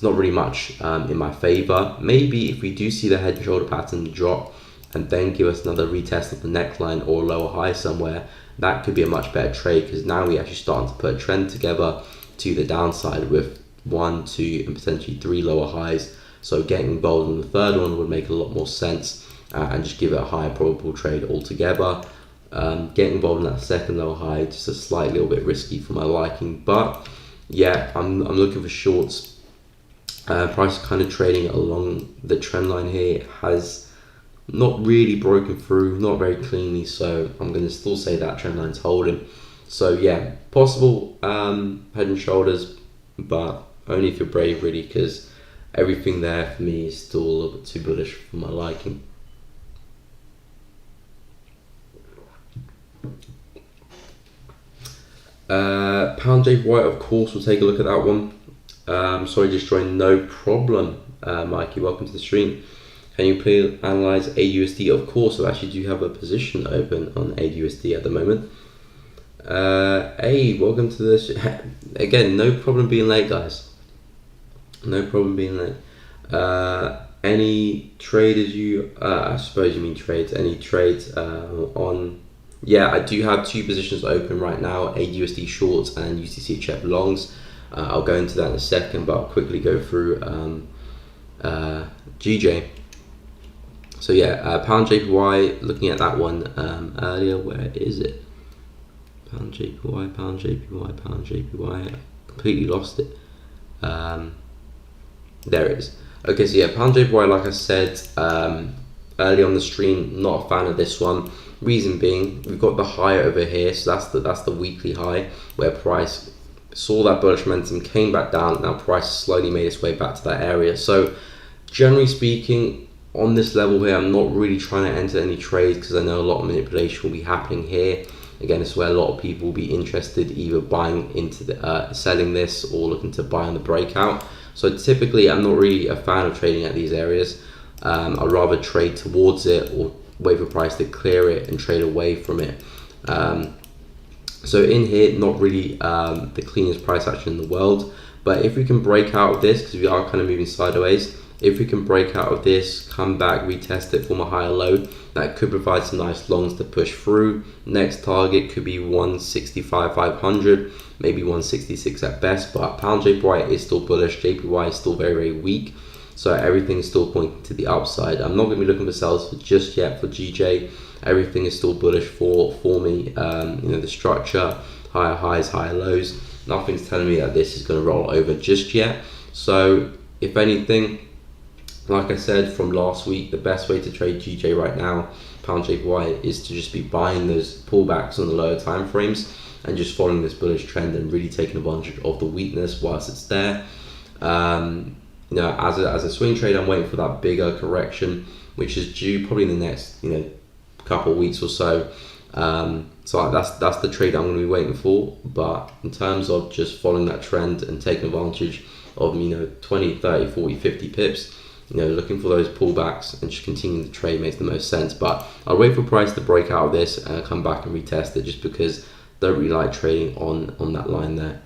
really much in my favor. Maybe if we do see the head and shoulder pattern drop and then give us another retest of the neckline or lower high somewhere, that could be a much better trade, because now we're actually starting to put a trend together to the downside with 1, 2 and potentially 3 lower highs. So getting involved in the third one would make a lot more sense, and just give it a higher probable trade altogether. Getting involved in that second lower high, just a slight little bit risky for my liking, but yeah, I'm looking for shorts. Price is kind of trading along the trend line here. It has not really broken through, not very cleanly, so I'm going to still say that trend line's holding. So yeah, possible head and shoulders, but only if you're brave really, because everything there for me is still a little bit too bullish for my liking. Pound JPY, of course, we'll take a look at that one. Sorry, just joined. No problem, Mikey. Welcome to the stream. Can you please analyze AUSD? Of course, I actually do have a position open on AUSD at the moment. Hey, welcome to this. Again, no problem being late, guys. No problem being late. Any traders you? I suppose you mean trades. Any trades on? Yeah, I do have 2 positions open right now: AUSD shorts and USD CHF longs. I'll go into that in a second, but I'll quickly go through GJ. So yeah, pound JPY, looking at that one earlier. Where is it? Pound JPY, pound JPY, pound JPY. I completely lost it. There it is. Okay, so yeah, pound JPY, like I said early on the stream, not a fan of this one. Reason being, we've got the high over here, so that's the weekly high where price saw that bullish momentum, came back down. Now price slowly made its way back to that area. So generally speaking, on this level here, I'm not really trying to enter any trades, because I know a lot of manipulation will be happening here. Again, it's where a lot of people will be interested, either buying into the selling this or looking to buy on the breakout. So typically, I'm not really a fan of trading at these areas. I'd rather trade towards it or wait for price to clear it and trade away from it. So in here, not really the cleanest price action in the world, but if we can break out of this, because we are kind of moving sideways, If we can break out of this, come back, retest it from a higher low, that could provide some nice longs to push through. Next target could be 165,500, maybe 166 at best, but pound JPY is still bullish, JPY is still very, very weak. So everything is still pointing to the upside. I'm not going to be looking for sales for just yet for GJ. Everything is still bullish for me. The structure, higher highs, higher lows. Nothing's telling me that this is going to roll over just yet. So if anything, like I said from last week, the best way to trade GJ right now, pound JPY, is to just be buying those pullbacks on the lower time frames and just following this bullish trend and really taking advantage of the weakness whilst it's there. As a swing trade, I'm waiting for that bigger correction, which is due probably in the next couple of weeks or so. So that's the trade I'm going to be waiting for. But in terms of just following that trend and taking advantage of 20, 30, 40, 50 pips, looking for those pullbacks and just continuing the trade makes the most sense. But I'll wait for price to break out of this and come back and retest it, just because I don't really like trading on that line there.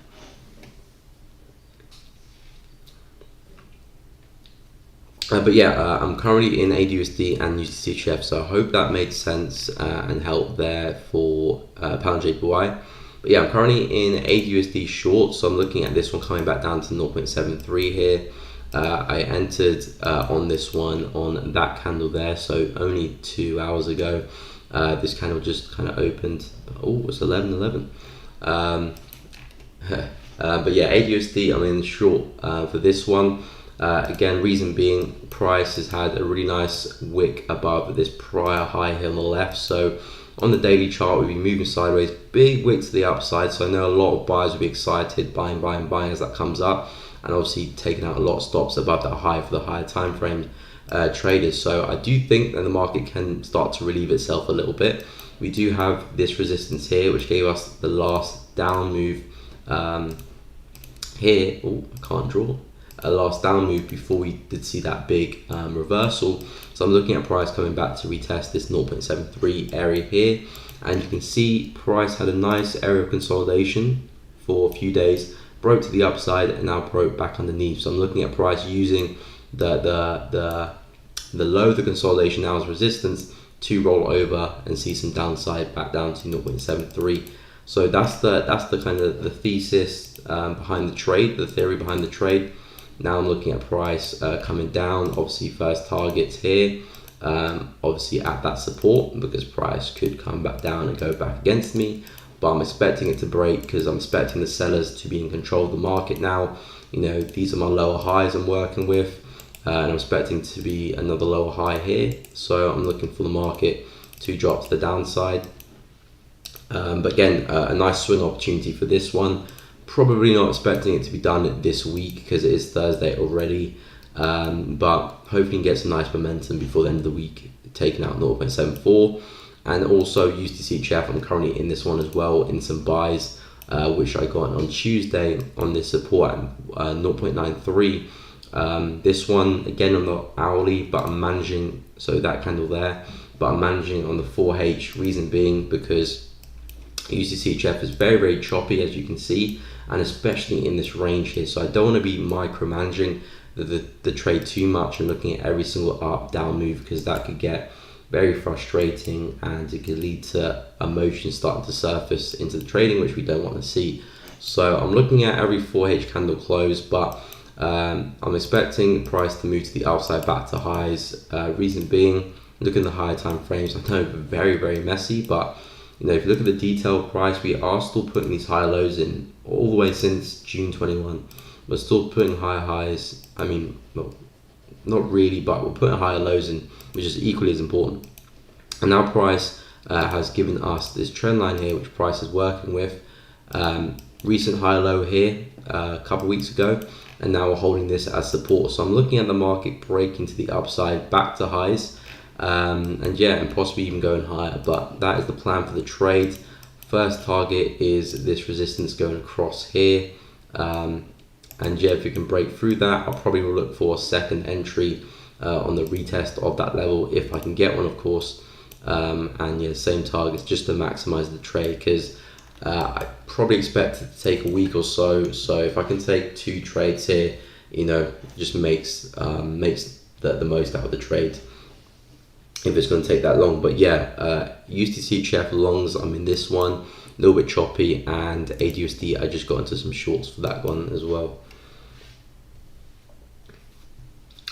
I'm currently in AUDUSD and USDCHF, so I hope that made sense and helped there for pound JPY. But yeah, I'm currently in AUDUSD short, so I'm looking at this one coming back down to 0.73 here. I entered on this one on that candle there, so only 2 hours ago. This candle just kind of opened. Oh, it's 11:11. But yeah, AUDUSD, I'm in short for this one. Again, reason being, price has had a really nice wick above this prior high here on the left. So on the daily chart, we'll be moving sideways, big wick to the upside. So I know a lot of buyers will be excited, buying as that comes up, and obviously taking out a lot of stops above that high for the higher time frame traders. So I do think that the market can start to relieve itself a little bit. We do have this resistance here, which gave us the last down move here. Oh, I can't draw. A last down move before we did see that big reversal. So I'm looking at price coming back to retest this 0.73 area here, and you can see price had a nice area of consolidation for a few days, broke to the upside, and now broke back underneath. So I'm looking at price using the low, the consolidation now as resistance, to roll over and see some downside back down to 0.73. So that's the kind of the thesis behind the trade, the theory behind the trade. Now I'm looking at price coming down. Obviously, first targets here, obviously at that support, because price could come back down and go back against me. But I'm expecting it to break, because I'm expecting the sellers to be in control of the market now. These are my lower highs I'm working with, and I'm expecting to be another lower high here. So I'm looking for the market to drop to the downside. But again, a nice swing opportunity for this one. Probably not expecting it to be done this week, because it is Thursday already, but hopefully get some nice momentum before the end of the week, taking out 0.74. And also USDCHF, I'm currently in this one as well in some buys, which I got on Tuesday on this support at 0.93. This one, again, I'm not hourly, but I'm managing, so that candle there, but I'm managing on the 4H, reason being because USDCHF is very, very choppy, as you can see, and especially in this range here. So I don't want to be micromanaging the trade too much and looking at every single up down move, because that could get very frustrating and it could lead to emotions starting to surface into the trading, which we don't want to see. So I'm looking at every 4H candle close, but I'm expecting price to move to the upside back to highs. Reason being, look at the higher time frames. I know very, very messy, but if you look at the detailed price, we are still putting these high lows in all the way since June 21. We're still putting higher highs. I mean, well, not really, but we're putting higher lows in, which is equally as important. And now price has given us this trend line here, which price is working with. Recent high low here a couple of weeks ago, and now we're holding this as support. So I'm looking at the market breaking to the upside back to highs. And possibly even going higher, but that is the plan for the trade. First target is this resistance going across here, if we can break through that, I'll probably will look for a second entry on the retest of that level, if I can get one, of course. Same targets, just to maximize the trade, because I probably expect it to take a week or so. So if I can take 2 trades here just makes the most out of the trade if it's going to take that long. But yeah, USDC Chef longs, I'm in this one, a little bit choppy, and ADUSD, I just got into some shorts for that one as well.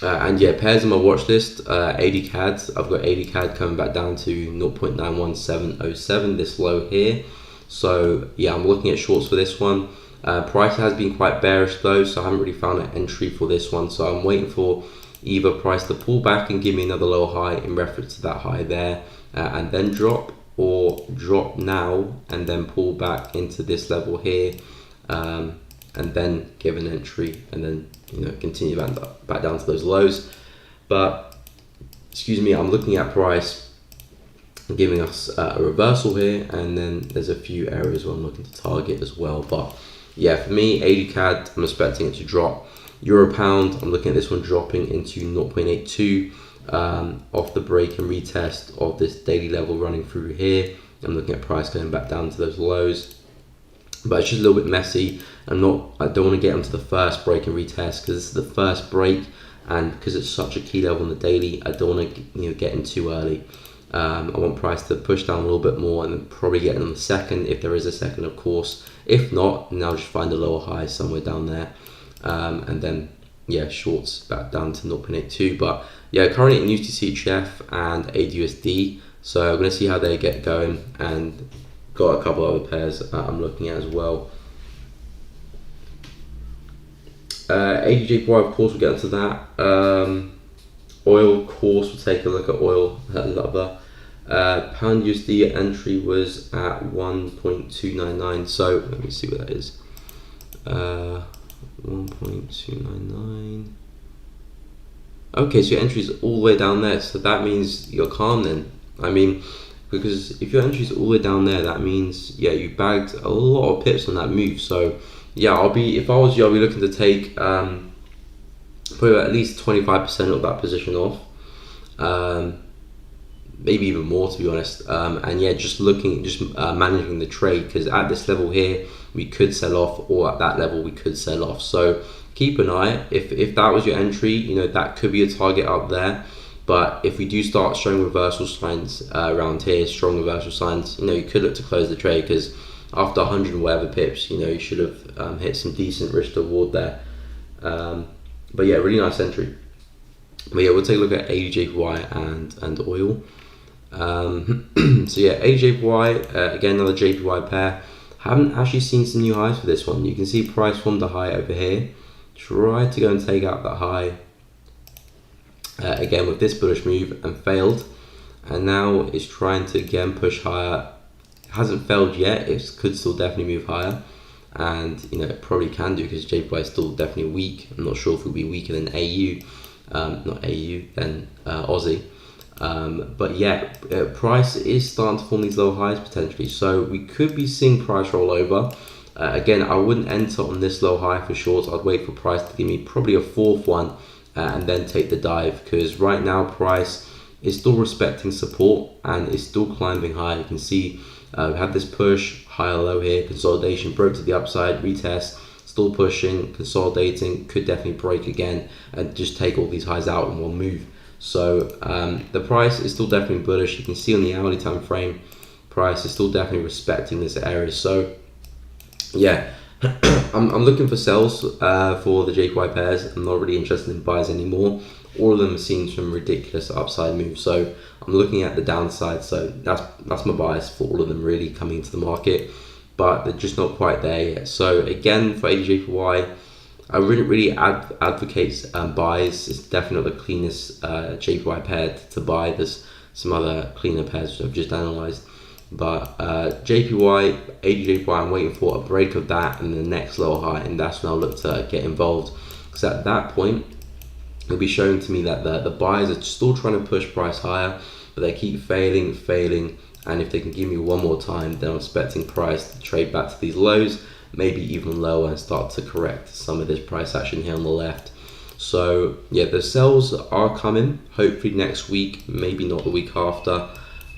And yeah, pairs on my watch list, AD CAD. I've got AD CAD coming back down to 0.91707, this low here. So yeah, I'm looking at shorts for this one. Price has been quite bearish though, so I haven't really found an entry for this one. So I'm waiting for either price to pull back and give me another low high in reference to that high there, and then drop, or drop now and then pull back into this level here, and then give an entry, and then continue back down to those lows. But excuse me, I'm looking at price giving us a reversal here, and then there's a few areas where I'm looking to target as well. But yeah, for me, AD CAD, I'm expecting it to drop. Euro pound, I'm looking at this one dropping into 0.82 off the break and retest of this daily level running through here. I'm looking at price going back down to those lows, but it's just a little bit messy. I don't want to get onto the first break and retest, because this is the first break, and because it's such a key level in the daily, I don't want to get in too early. I want price to push down a little bit more, and then probably get in on the second if there is a second, of course. If not, then I'll just find a lower high somewhere down there, and then yeah, shorts back down to 0.82. But yeah, currently in USDC Chef and ADUSD, so I'm going to see how they get going, and got a couple other pairs I'm looking at as well. ADJPY, of course, we'll get into that. Oil, of course, we'll take a look at oil. I love that. Pound USD entry was at 1.299, so let me see what that is. 1.299. Okay, so your entry is all the way down there, so that means you're calm then. I mean, because if your entry is all the way down there, that means yeah, you bagged a lot of pips on that move. So yeah, if I was you, I'll be looking to take probably at least 25% of that position off, maybe even more, to be honest. And yeah, just managing the trade, because at this level here we could sell off, or at that level we could sell off. So keep an eye. If that was your entry, that could be a target up there. But if we do start showing reversal signs around here, strong reversal signs, you could look to close the trade, because after 100 and whatever pips, you should have hit some decent risk to reward there. But yeah, really nice entry. But yeah, we'll take a look at ADJPY and oil. So yeah, ADJPY, again, another JPY pair. Haven't actually seen some new highs for this one. You can see price formed a high over here. Tried to go and take out that high again with this bullish move, and failed. And now it's trying to again push higher. It hasn't failed yet. It could still definitely move higher. And it probably can do, because JPY is still definitely weak. I'm not sure if it'll be weaker than AU, not AU, then Aussie. But yeah, price is starting to form these low highs potentially, so we could be seeing price roll over. Again, I wouldn't enter on this low high for shorts. I'd wait for price to give me probably a fourth one, and then take the dive, because right now price is still respecting support and is still climbing high. You can see we had this push, higher low here, consolidation, broke to the upside, retest, still pushing, consolidating, could definitely break again and just take all these highs out in one move. So the price is still definitely bullish. You can see on the hourly time frame, price is still definitely respecting this area. So yeah, I'm looking for sells for the JPY pairs. I'm not really interested in buys anymore. All of them have seen some ridiculous upside moves, so I'm looking at the downside. So that's my bias for all of them really coming into the market, but they're just not quite there yet. So again, for ADJPY, I wouldn't really advocate buys. It's definitely not the cleanest JPY pair to buy. There's some other cleaner pairs which I've just analysed. But JPY, ADJPY, I'm waiting for a break of that and the next lower high, and that's when I'll look to get involved. Because at that point, it'll be showing to me that the buyers are still trying to push price higher, but they keep failing. And if they can give me one more time, then I'm expecting price to trade back to these lows, maybe even lower, and start to correct some of this price action here on the left. So yeah, the sells are coming, hopefully next week, maybe not the week after.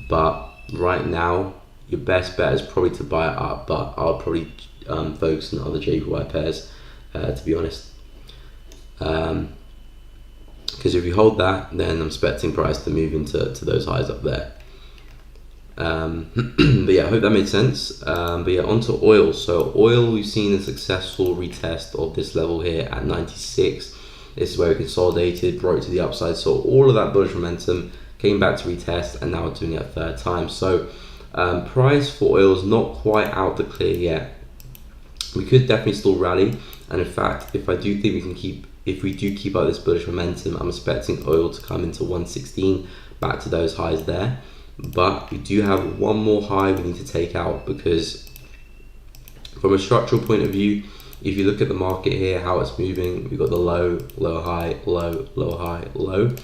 But right now, your best bet is probably to buy it up, but I'll probably focus on other JPY pairs, to be honest. Because if you hold that, then I'm expecting price to move into those highs up there. But yeah, I hope that made sense. But yeah, onto oil. So oil, we've seen a successful retest of this level here at 96. This is where we consolidated, broke to the upside. So all of that bullish momentum came back to retest, and now we're doing it a third time. So price for oil is not quite out the clear yet. We could definitely still rally, and in fact, if we do keep up this bullish momentum, I'm expecting oil to come into 116, back to those highs there. But we do have one more high we need to take out, because from a structural point of view, if you look at the market here, how it's moving, we've got the low, lower high, low, lower high, low.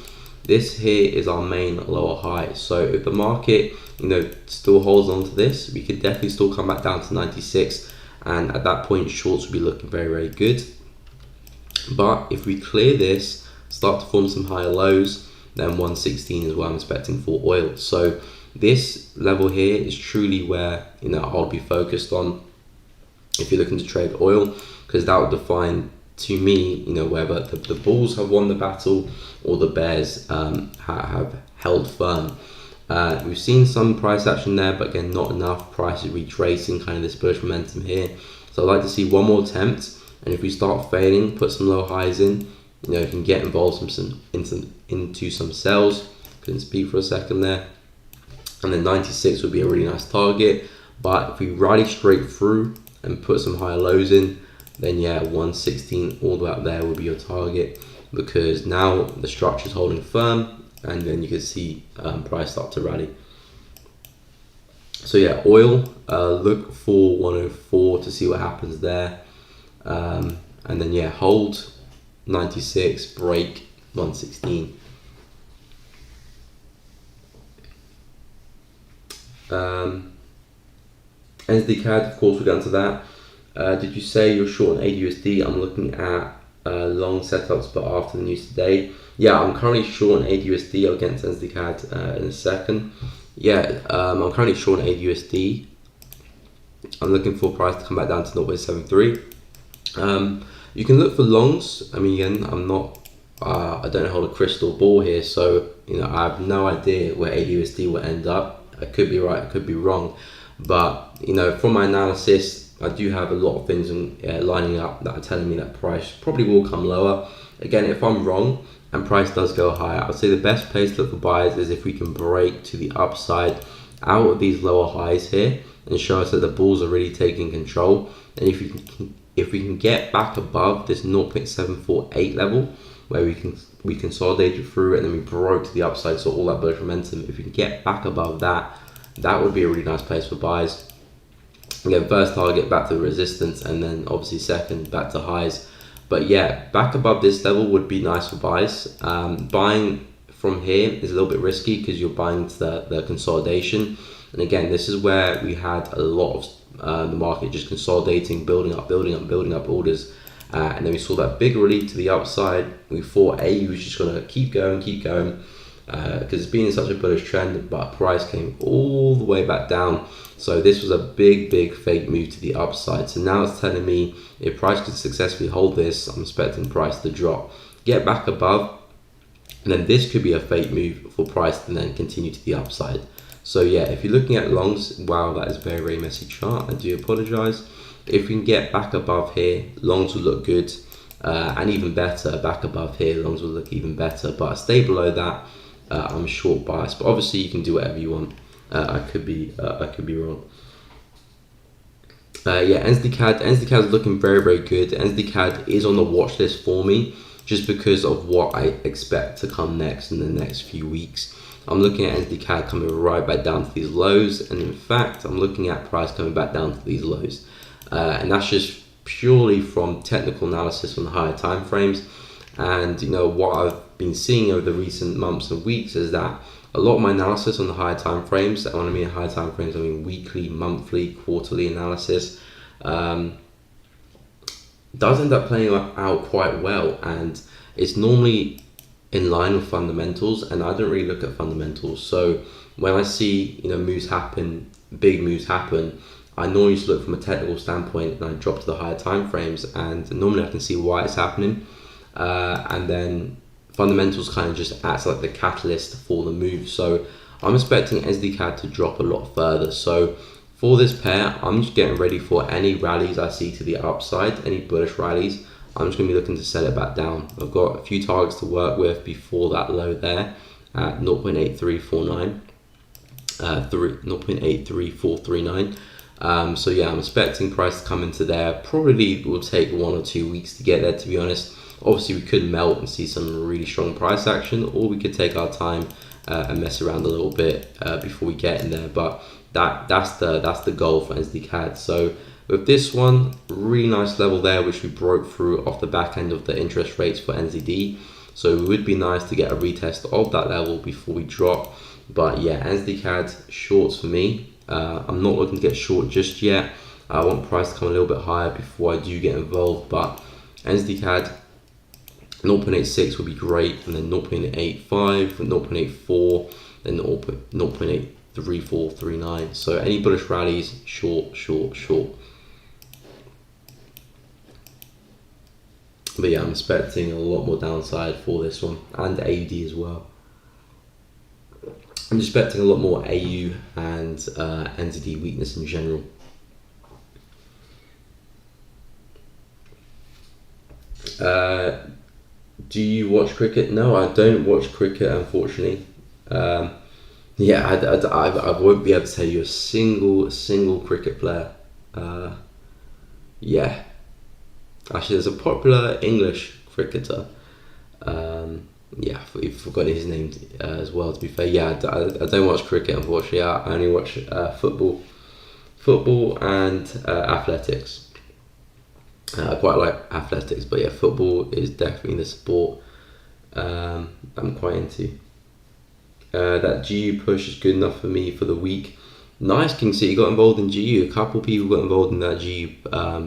This here is our main lower high. So if the market, still holds on to this, we could definitely still come back down to 96, and at that point, shorts will be looking very, very good. But if we clear this, start to form some higher lows, then 116 is what I'm expecting for oil. So this level here is truly where I'll be focused on if you're looking to trade oil, because that will define to me whether the bulls have won the battle or the bears have held firm. We've seen some price action there, but again, not enough. Price is retracing kind of this bullish momentum here. So I'd like to see one more attempt, and if we start failing, put some low highs in. You can get involved into some sells. Couldn't speak for a second there. And then 96 would be a really nice target. But if we rally straight through and put some higher lows in, then yeah, 116 all the way up there will be your target, because now the structure is holding firm, and then you can see price start to rally. So yeah, oil, look for 104 to see what happens there. And then yeah, hold 96, break 116. NZD-CAD, of course, we'll get into that. Did you say you're short on AUD/USD? I'm looking at long setups, but after the news today. Yeah, I'm currently short on AUD/USD. I'll get into NZD-CAD in a second. Yeah, I'm currently short on AUD/USD. I'm looking for price to come back down to 0.73. You can look for longs. I mean, again, I don't hold a crystal ball here, so I have no idea where AUD/USD will end up. I could be right, I could be wrong, but from my analysis, I do have a lot of things lining up that are telling me that price probably will come lower. Again, if I'm wrong and price does go higher, I'd say the best place to look for buyers is if we can break to the upside out of these lower highs here and show us that the bulls are really taking control. And if we can get back above this 0.748 level, where we consolidated through it and then we broke to the upside, so all that bullish momentum, if we can get back above that, that would be a really nice place for buys. Again, first target back to the resistance, and then obviously second back to highs. But yeah, back above this level would be nice for buys. Buying from here is a little bit risky because you're buying to the consolidation. And again, this is where we had a lot of the market just consolidating, building up orders. And then we saw that big rally to the upside. We thought AU was just going to keep going, because it's been in such a bullish trend, but price came all the way back down. So this was a big fake move to the upside. So now it's telling me if price could successfully hold this, I'm expecting price to drop, get back above, and then this could be a fake move for price and then continue to the upside. So yeah, if you're looking at longs, wow, that is a very messy chart. I do apologize. If we can get back above here, longs will look good, and even better back above here, longs will look even better. But stay below that, I'm short bias. But obviously you can do whatever you want. I could be wrong. Yeah, NZD-CAD is looking very good. NZD-CAD is on the watch list for me, just because of what I expect to come next in the next few weeks. I'm looking at NZD-CAD coming right back down to these lows, and in fact, I'm looking at price coming back down to these lows. And that's just purely from technical analysis on the higher time frames. And what I've been seeing over the recent months and weeks is that a lot of my analysis on the higher time frames, and when I mean higher time frames, I mean weekly, monthly, quarterly analysis, does end up playing out quite well, and it's normally in line with fundamentals, and I don't really look at fundamentals. So when I see moves happen, big moves happen, I normally just look from a technical standpoint, and I drop to the higher time frames, and normally I can see why it's happening. and then fundamentals kind of just acts like the catalyst for the move. So I'm expecting SDCAD to drop a lot further. So for this pair, I'm just getting ready for any rallies I see to the upside, any bullish rallies. I'm just going to be looking to sell it back down. I've got a few targets to work with before that low there at 0.8349, 0.83439. So yeah, I'm expecting price to come into there. Probably will take 1 or 2 weeks to get there, to be honest. Obviously, we could melt and see some really strong price action, or we could take our time and mess around a little bit before we get in there. But that's the goal for SDCAD. So with this one, really nice level there, which we broke through off the back end of the interest rates for NZD. So it would be nice to get a retest of that level before we drop. But yeah, SDCAD shorts for me. I'm not looking to get short just yet. I want price to come a little bit higher before I do get involved. But SDCAD 0.86 would be great, and then 0.85, 0.84, then 0.83439. So any bullish rallies, short, short, short. But yeah, I'm expecting a lot more downside for this one, and AUD as well. I'm expecting a lot more AU and NZD weakness in general. Do you watch cricket? No, I don't watch cricket, unfortunately. Yeah, I won't be able to tell you a single cricket player. Yeah. Actually, there's a popular English cricketer. Yeah, I've forgotten his name as well, to be fair. Yeah, I don't watch cricket, unfortunately. I only watch football and athletics. I quite like athletics, but yeah, football is definitely the sport I'm quite into. That GU push is good enough for me for the week. Nice, King City got involved in GU. A couple people got involved in that GU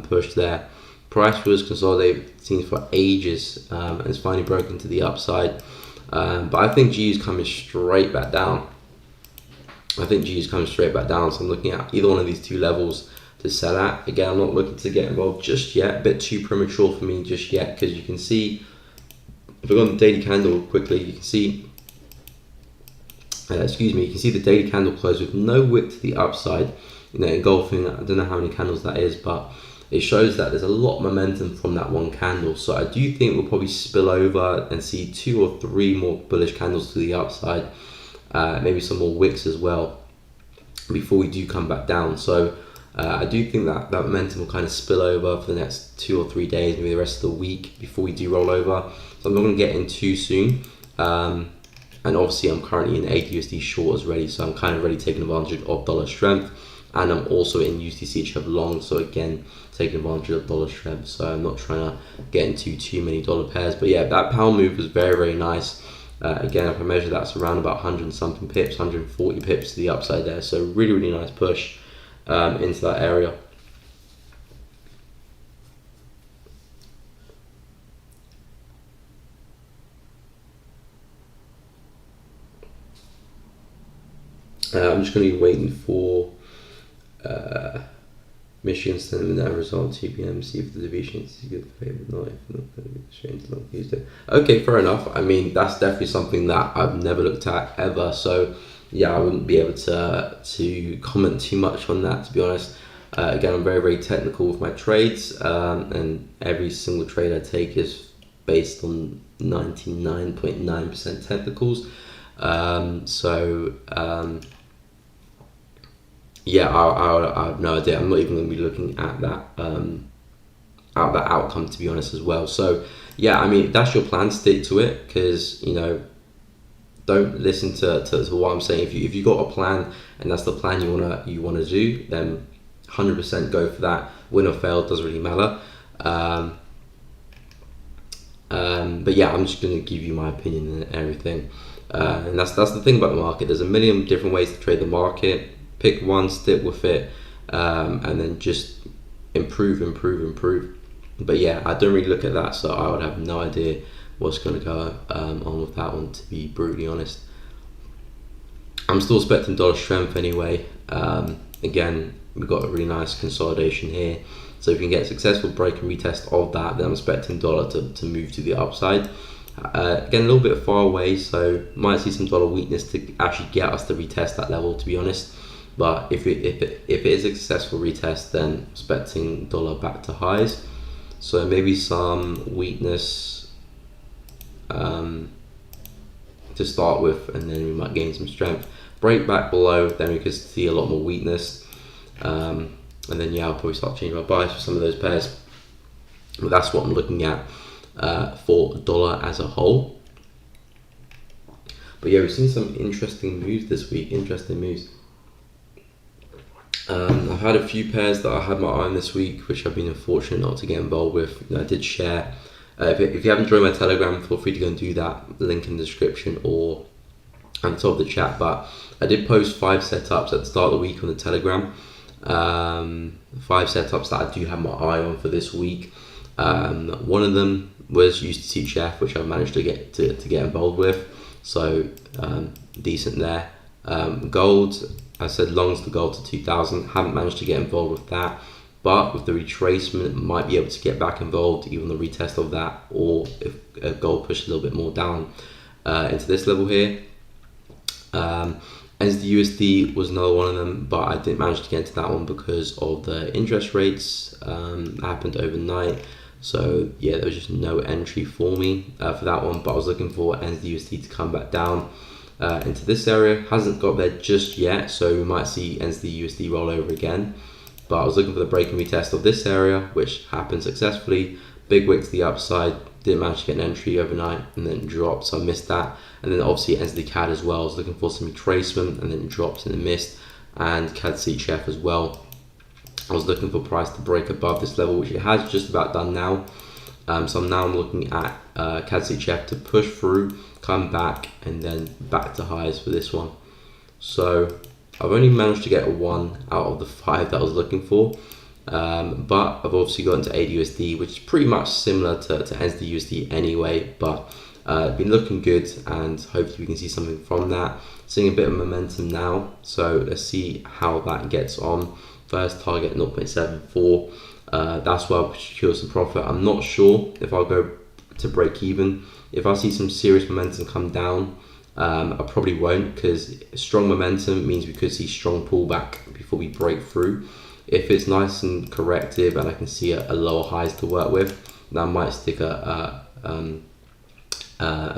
push there. Price was consolidating for ages and it's finally broken to the upside. But I think GU's coming straight back down. So I'm looking at either one of these two levels to sell at. Again, I'm not looking to get involved just yet. A bit too premature for me just yet, because you can see, if I go on the daily candle quickly, you can see, you can see the daily candle close with no wick to the upside, engulfing, I don't know how many candles that is, but it shows that there's a lot of momentum from that one candle. So I do think we'll probably spill over and see 2 or 3 more bullish candles to the upside, maybe some more wicks as well before we do come back down. So I do think that momentum will kind of spill over for the next 2 or 3 days, maybe the rest of the week before we do roll over. So I'm not going to get in too soon. And obviously I'm currently in AUD short already, so I'm kind of already taking advantage of dollar strength. And I'm also in USDC long, so again, taking advantage of dollar strength. So I'm not trying to get into too many dollar pairs. But yeah, that pound move was very, very nice. Again, if I measure, that's around about 100 something pips, 140 pips to the upside there. So really, really nice push into that area. I'm just going to be waiting for Michigan sending that result 2 p.m. See if the division is good favourite. Not if not going to be strange long Tuesday. Okay, fair enough. I mean, that's definitely something that I've never looked at ever. So yeah, I wouldn't be able to comment too much on that, to be honest. Again, I'm very, very technical with my trades, and every single trade I take is based on 99.9% technicals. Yeah, I have no idea. I'm not even going to be looking at that outcome, to be honest, as well. So yeah, I mean, if that's your plan, stick to it, because don't listen to what I'm saying. If you got a plan and that's the plan you wanna do, then 100% go for that. Win or fail, doesn't really matter. But yeah, I'm just gonna give you my opinion and everything. And that's the thing about the market. There's a million different ways to trade the market. Pick one, stick with it, and then just improve. But yeah, I don't really look at that, so I would have no idea what's going to go on with that one, to be brutally honest. I'm still expecting dollar strength anyway, Again, we've got a really nice consolidation here. So if we can get a successful break and retest of that, then I'm expecting dollar to move to the upside. Again, a little bit far away, so might see some dollar weakness to actually get us to retest that level, to be honest. But if it is a successful retest, then expecting dollar back to highs. So maybe some weakness to start with, and then we might gain some strength. Break back below, then we could see a lot more weakness. And then I'll probably start changing my bias for some of those pairs. But that's what I'm looking at for dollar as a whole. But we've seen some interesting moves this week. I've had a few pairs that I had my eye on this week, which I've been unfortunate not to get involved with. I did share. If you haven't joined my Telegram, feel free to go and do that. Link in the description or on top of the chat. But I did post 5 setups at the start of the week on the Telegram. 5 setups that I do have my eye on for this week. One of them was USDCHF, which I've managed to get involved with, so decent there. Gold, I said longs the gold to 2000, haven't managed to get involved with that, but with the retracement might be able to get back involved even the retest of that, or if gold pushes a little bit more down into this level here. USD was another one of them, but I didn't manage to get into that one because of the interest rates happened overnight. So there was just no entry for me for that one, but I was looking for USD to come back down into this area. Hasn't got there just yet, so we might see USD roll over again. But I was looking for the break and retest of this area, which happened successfully. Big wick to the upside, didn't manage to get an entry overnight and then dropped, so I missed that. And then obviously the CAD as well. I was looking for some retracement and then dropped and then missed. And CAD CHF as well. I was looking for price to break above this level, which it has just about done now. So I'm looking at CAD CHF to push through, come back, and then back to highs for this one. So I've only managed to get 1 out of the 5 that I was looking for. But I've obviously got into AUD, which is pretty much similar to USD anyway, but been looking good, and hopefully we can see something from that. Seeing a bit of momentum now, so let's see how that gets on. First target 0.74, that's where I'll secure some profit. I'm not sure if I'll go to break even. If I see some serious momentum come down, I probably won't, because strong momentum means we could see strong pullback before we break through. If it's nice and corrective and I can see a lower highs to work with, then I might stick a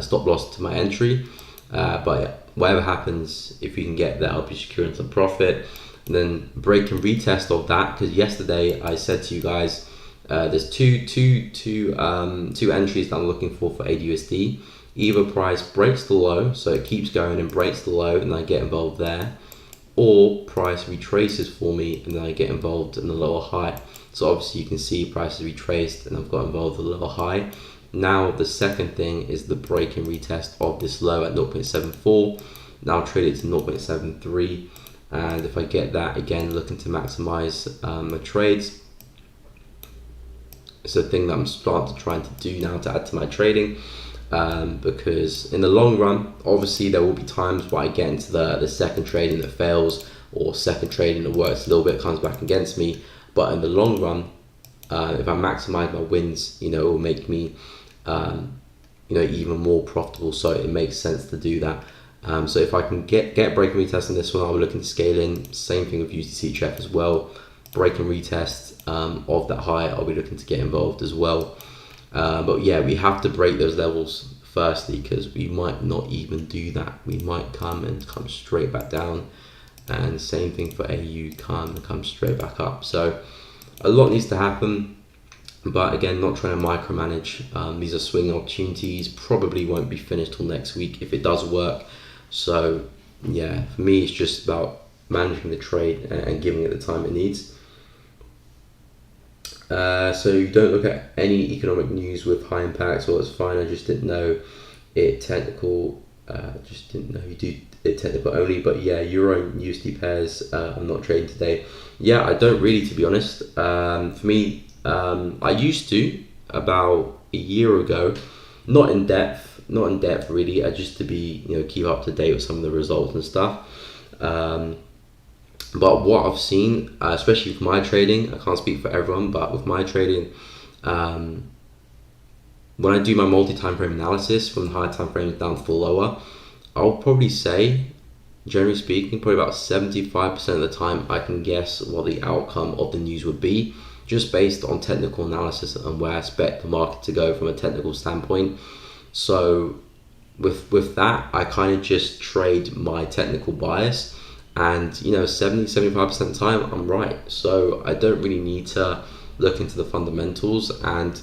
stop loss to my entry. But whatever happens, if we can get there, I'll be securing some profit. And then break and retest of that, because yesterday I said to you guys, there's two entries that I'm looking for AUD. Either price breaks the low, so it keeps going and breaks the low, and I get involved there, or price retraces for me and then I get involved in the lower high. So obviously you can see price is retraced and I've got involved in the lower high. Now the second thing is the break and retest of this low at 0.74. Now I'll trade it to 0.73, and if I get that, again looking to maximize my trades. It's a thing that I'm trying to do now to add to my trading. Because in the long run, obviously there will be times where I get into the second trading that fails, or second trading that works a little bit, comes back against me. But in the long run, if I maximize my wins, it will make me even more profitable. So it makes sense to do that. So if I can get break and retest on this one, I'll be looking to scale in. Same thing with USDCHF as well. Break and retest of that high, I'll be looking to get involved as well. But we have to break those levels firstly, because we might not even do that. We might come straight back down, and same thing for AU, come straight back up. So a lot needs to happen, but again, not trying to micromanage. These are swing opportunities, probably won't be finished till next week if it does work. So for me, it's just about managing the trade and giving it the time it needs. So you don't look at any economic news with high impact, so it's fine. I just didn't know it technical. Just didn't know you do it technical only. But Euro and USD pairs, I'm not trading today. I don't really, to be honest. For me, I used to about a year ago, not in depth really. Just to be keep up to date with some of the results and stuff. But what I've seen, especially with my trading, I can't speak for everyone, but with my trading, when I do my multi-time frame analysis from the higher time frames down to the lower, I'll probably say, generally speaking, probably about 75% of the time I can guess what the outcome of the news would be, just based on technical analysis and where I expect the market to go from a technical standpoint. So with that, I kind of just trade my technical bias, and 70-75% of the time I'm right. So I don't really need to look into the fundamentals, and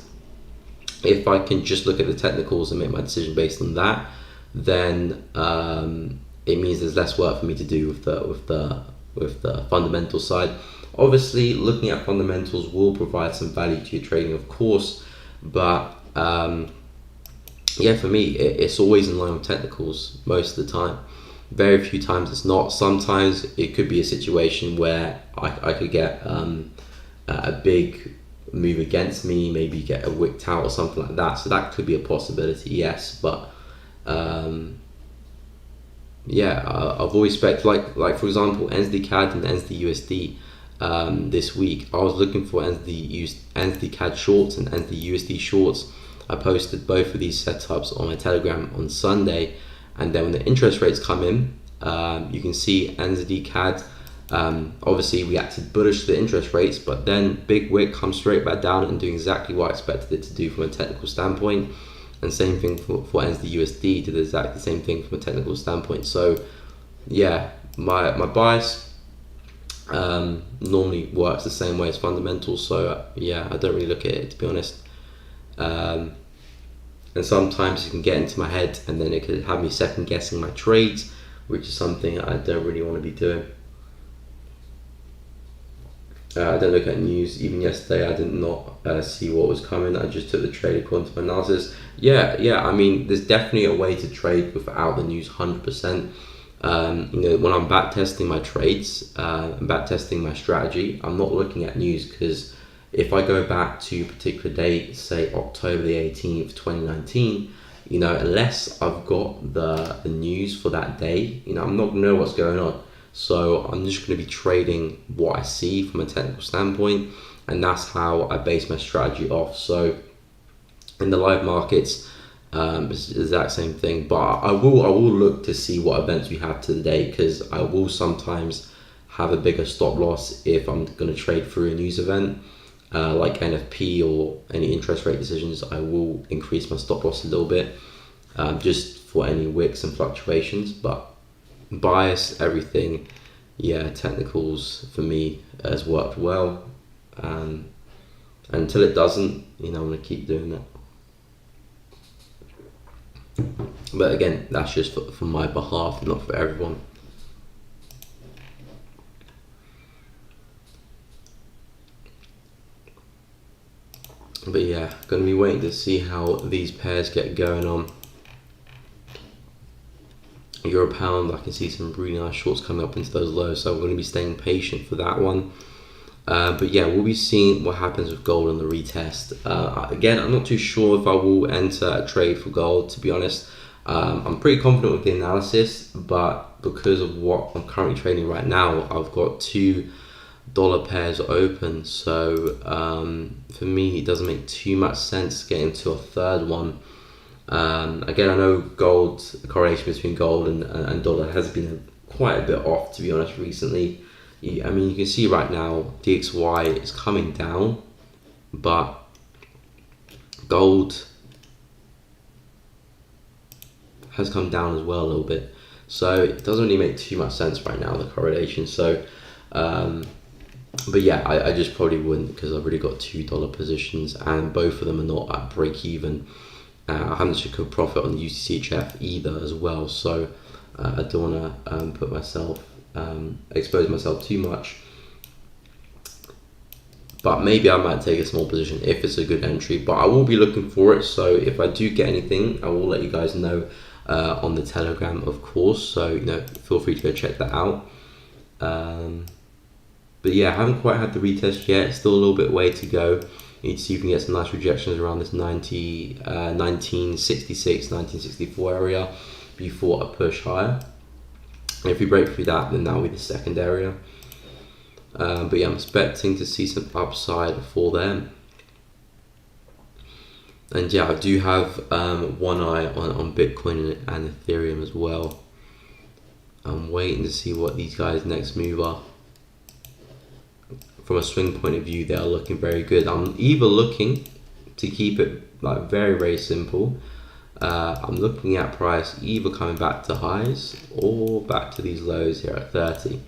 if I can just look at the technicals and make my decision based on that, then it means there's less work for me to do with the fundamental side. Obviously, looking at fundamentals will provide some value to your trading, of course, but yeah, for me, it's always in line with technicals most of the time. Very few times it's not. Sometimes it could be a situation where I could get a big move against me, maybe get a wicked out or something like that. So that could be a possibility, yes. But yeah, I've always expected, like for example, NZD CAD and NZD USD this week. I was looking for NZD CAD shorts and NZD USD shorts. I posted both of these setups on my Telegram on Sunday, and then when the interest rates come in, you can see NZD CAD obviously reacted bullish to the interest rates, but then big wick comes straight back down and doing exactly what I expected it to do from a technical standpoint. And same thing for NZD USD, did exactly the same thing from a technical standpoint. So yeah, my bias normally works the same way as fundamentals. So yeah, I don't really look at it, to be honest. And sometimes it can get into my head, and then it could have me second guessing my trades, which is something I don't really want to be doing. I don't look at news. Even yesterday, I did not see what was coming. I just took the trade according to my analysis. Yeah. I mean, there's definitely a way to trade without the news, 100%. When I'm back testing my trades, I'm back testing my strategy, I'm not looking at news, because if I go back to a particular date, say October the 18th, 2019, unless I've got the news for that day, I'm not going to know what's going on. So I'm just going to be trading what I see from a technical standpoint, and that's how I base my strategy off. So in the live markets, it's the exact same thing, but I will look to see what events we have today, because I will sometimes have a bigger stop loss if I'm going to trade through a news event. Like NFP or any interest rate decisions, I will increase my stop loss a little bit, just for any wicks and fluctuations. But bias, everything, yeah, technicals for me has worked well. Until it doesn't, I'm going to keep doing that. But again, that's just for my behalf, not for everyone. But yeah, going to be waiting to see how these pairs get going on. Euro pound, I can see some really nice shorts coming up into those lows, so we're going to be staying patient for that one. But yeah, we'll be seeing what happens with gold on the retest. Again, I'm not too sure if I will enter a trade for gold, to be honest. I'm pretty confident with the analysis, but because of what I'm currently trading right now, I've got $2 pairs open, so for me it doesn't make too much sense getting to a third one. Again, I know gold, the correlation between gold and dollar has been quite a bit off, to be honest, recently. I mean, you can see right now DXY is coming down, but gold has come down as well a little bit, so it doesn't really make too much sense right now, the correlation. So but yeah, I just probably wouldn't, because I've already got $2 positions, and both of them are not at break even. I haven't secured profit on the UTCHF either as well, so I don't want to put myself, expose myself too much. But maybe I might take a small position if it's a good entry, but I will be looking for it. So if I do get anything, I will let you guys know on the Telegram, of course. So feel free to go check that out. But yeah, I haven't quite had the retest yet. Still a little bit way to go. Need to see if we can get some nice rejections around this 1966, 1964 area before I push higher. And if we break through that, then that'll be the second area. But yeah, I'm expecting to see some upside for them. And yeah, I do have one eye on Bitcoin and Ethereum as well. I'm waiting to see what these guys' next move are. From a swing point of view, they are looking very good. I'm either looking to keep it like very, very simple. I'm looking at price either coming back to highs or back to these lows here at 30.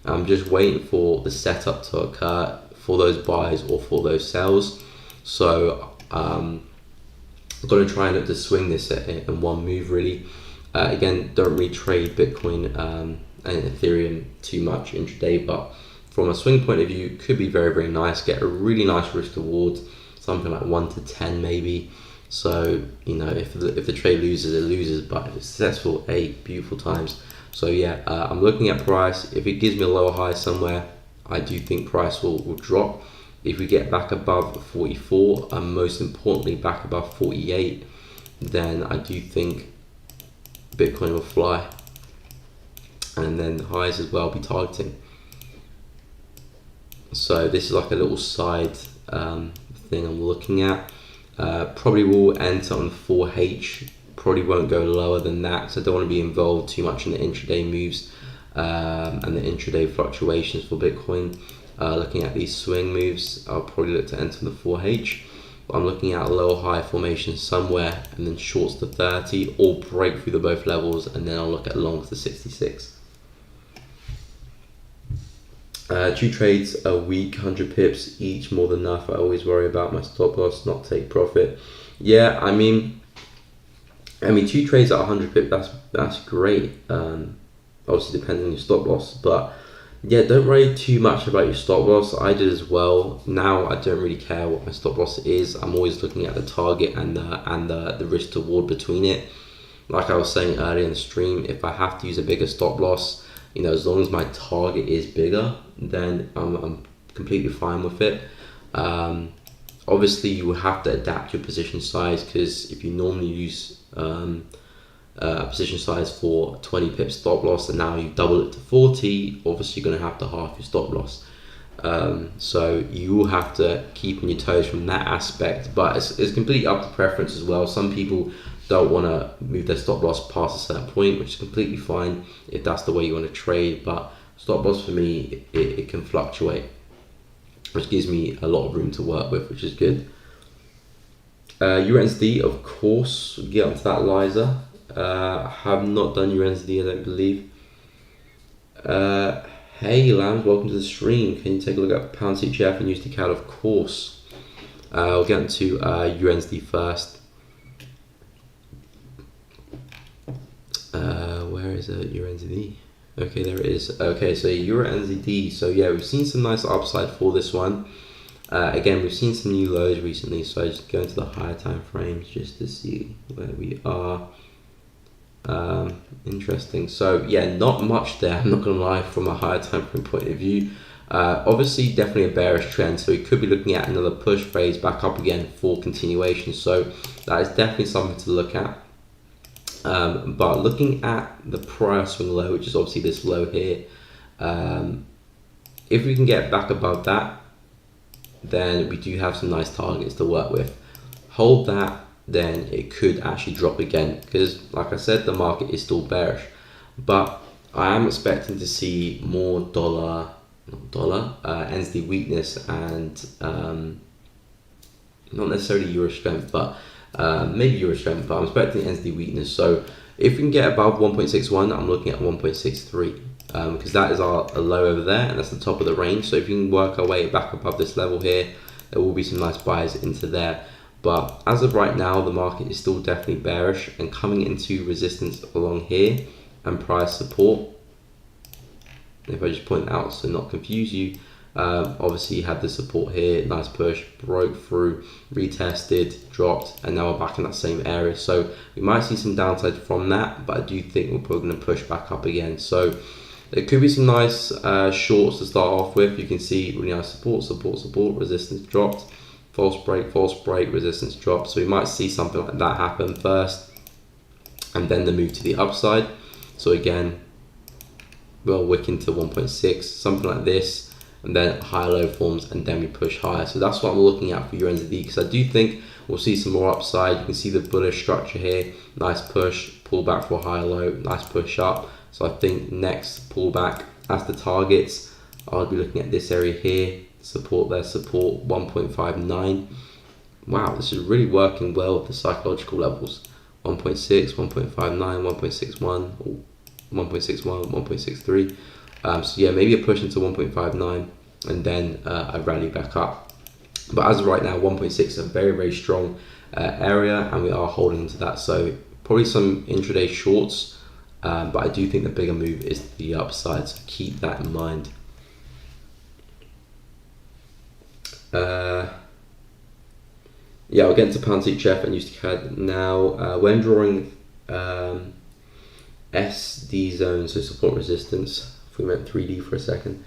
I'm just waiting for the setup to occur for those buys or for those sells. So I'm going to try and look to swing this in one move really. Again, don't really trade Bitcoin and Ethereum too much intraday, but from a swing point of view, could be very, very nice. Get a really nice risk reward, something like 1 to 10 maybe. So, you know, if the trade loses, it loses, but if it's successful, 8 beautiful times. So yeah, I'm looking at price. If it gives me a lower high somewhere, I do think price will drop. If we get back above 44, and most importantly back above 48, then I do think Bitcoin will fly, and then highs as well be targeting. So this is like a little side thing I'm looking at. Probably will enter on 4H, probably won't go lower than that, so I don't want to be involved too much in the intraday moves and the intraday fluctuations for Bitcoin. Looking at these swing moves, I'll probably look to enter the 4H. I'm looking at a low high formation somewhere, and then shorts to 30 or break through the both levels, and then I'll look at longs to 66. 2 trades a week, 100 pips each, more than enough. I always worry about my stop loss, not take profit. Yeah, I mean 2 trades at 100 pips, that's great. Obviously depending on your stop loss, but yeah, don't worry too much about your stop loss. I did as well. Now I don't really care what my stop loss is. I'm always looking at the target and the risk reward between it. Like I was saying earlier in the stream, if I have to use a bigger stop loss, you know, as long as my target is bigger, then I'm completely fine with it. Obviously, you will have to adapt your position size, because if you normally use position size for 20 pips stop loss and now you double it to 40, obviously you're going to have to half your stop loss. So you will have to keep on your toes from that aspect, but it's completely up to preference as well. Some people don't want to move their stop loss past a certain point, which is completely fine if that's the way you want to trade, but stop loss for me, it can fluctuate, which gives me a lot of room to work with, which is good. USD, of course, we'll get onto that, Liza. Have not done USD, I don't believe. Hey Lambs, welcome to the stream. Can you take a look at pound CHF and USD CAD? Of course. We'll get into USD first. Where is it? USD. Okay, there it is. Okay, so Euro NZD. So yeah, we've seen some nice upside for this one. Again, we've seen some new lows recently, so I just go into the higher time frames just to see where we are. Interesting. So yeah, not much there, I'm not gonna lie, from a higher time frame point of view. Obviously definitely a bearish trend, so we could be looking at another push phase back up again for continuation, so that is definitely something to look at. But looking at the prior swing low, which is obviously this low here, if we can get back above that, then we do have some nice targets to work with. Hold that, then it could actually drop again, because like I said, the market is still bearish, but I am expecting to see more NZD weakness and not necessarily Euro strength, but maybe Euro strength, but I'm expecting NZD weakness. So if we can get above 1.61, I'm looking at 1.63, because that is a low over there, and that's the top of the range. So if you can work our way back above this level here, there will be some nice buys into there. But as of right now, the market is still definitely bearish and coming into resistance along here and price support. If I just point out so not confuse you, obviously you had the support here, nice push, broke through, retested, dropped, and now we're back in that same area. So we might see some downside from that, but I do think we're probably going to push back up again. So there could be some nice shorts to start off with. You can see really nice support, resistance dropped. False break, resistance drop. So we might see something like that happen first, and then the move to the upside. So again, we'll wick into 1.6, something like this, and then higher low forms, and then we push higher. So that's what I'm looking at for USD, because I do think we'll see some more upside. You can see the bullish structure here, nice push, pull back for a higher low, nice push up. So I think next pullback as the targets, I'll be looking at this area here, support there, support 1.59. Wow, this is really working well with the psychological levels. 1.6, 1.59, 1.61, 1.61, 1.63. So yeah, maybe a push into 1.59 and then a rally back up. But as of right now, 1.6 is a very, very strong area, and we are holding into that. So probably some intraday shorts, but I do think the bigger move is the upside, so keep that in mind. Yeah, I'll get into pound CHF and used to CAD now. When drawing SD zones, so support resistance, if we meant 3D for a second,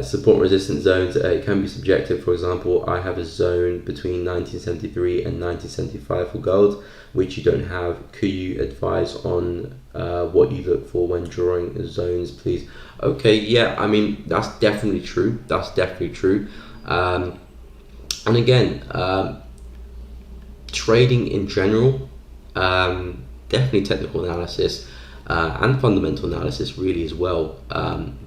support resistance zones, it can be subjective. For example, I have a zone between 1973 and 1975 for gold, which you don't have. Could you advise on what you look for when drawing zones, please? Okay, yeah, I mean, that's definitely true. That's definitely true. And again, trading in general, definitely technical analysis and fundamental analysis really as well,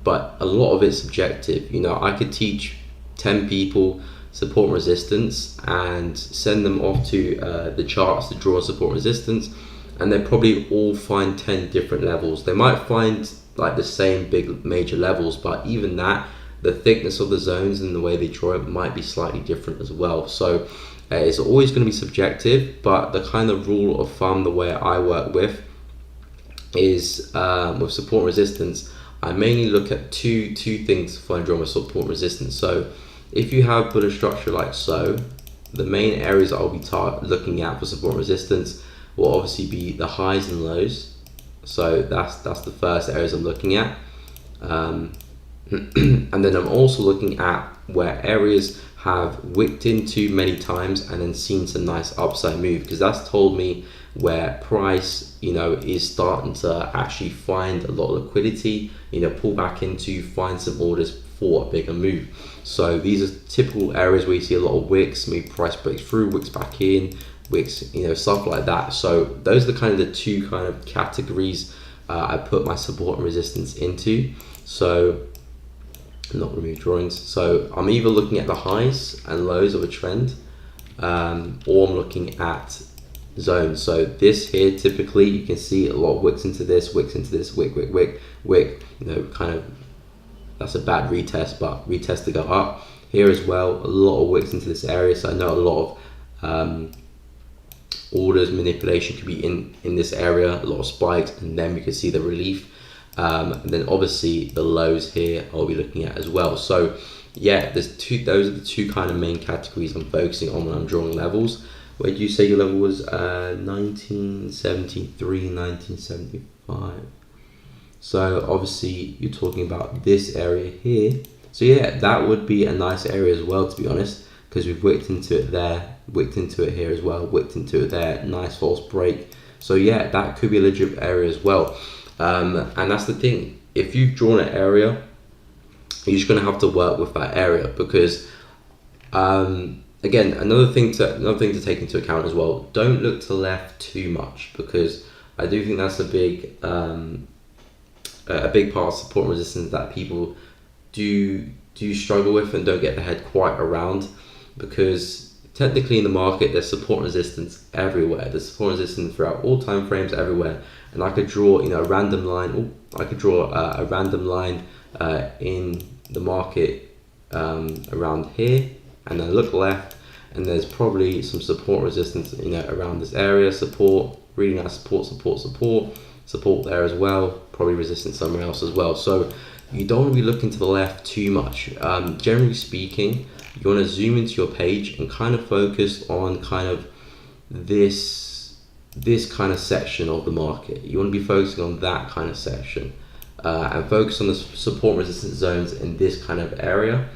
but a lot of it's subjective. You know, I could teach 10 people support and resistance and send them off to the charts to draw support and resistance, and they probably all find 10 different levels. They might find like the same big major levels, but even that, the thickness of the zones and the way they draw it might be slightly different as well. So it's always going to be subjective, but the kind of rule of thumb, the way I work with is with support and resistance, I mainly look at two things to find drawing with support and resistance. So if you have bullish structure like so, the main areas I'll be looking at for support and resistance will obviously be the highs and lows. So that's the first areas I'm looking at. And then I'm also looking at where areas have wicked into many times and then seen some nice upside move, because that's told me where price, you know, is starting to actually find a lot of liquidity, you know, pull back into, find some orders for a bigger move. So these are typical areas where you see a lot of wicks, maybe price breaks through, wicks back in, wicks, you know, stuff like that. So those are the kind of the two kind of categories I put my support and resistance into. So not remove drawings. So I'm either looking at the highs and lows of a trend, or I'm looking at zones. So this here, typically you can see a lot of wicks into this, wick, wick, you know, kind of, that's a bad retest, but retest to go up. Here as well, a lot of wicks into this area. So I know a lot of orders manipulation could be in this area, a lot of spikes, and then we can see the relief. And then obviously the lows here I'll be looking at as well. So yeah, those are the two kind of main categories I'm focusing on when I'm drawing levels. Where did you say your level was? 1973, 1975. So obviously you're talking about this area here. So yeah, that would be a nice area as well, to be honest, because we've wicked into it there, wicked into it here as well, wicked into it there, nice false break. So yeah, that could be a legit area as well. And that's the thing, if you've drawn an area, you're just going to have to work with that area, because again, another thing to take into account as well, don't look to the left too much, because I do think that's a big part of support and resistance that people do struggle with and don't get their head quite around, because technically in the market there's support and resistance everywhere. There's support and resistance throughout all time frames everywhere. And I could draw, you know, a random line. I could draw a random line in the market around here, and then look left, and there's probably some support resistance, you know, around this area. Support, really nice support there as well. Probably resistance somewhere else as well. So you don't want to be looking to the left too much. Generally speaking, you want to zoom into your page and kind of focus on kind of this kind of section of the market. You want to be focusing on that kind of section, and focus on the support resistance zones in this kind of area,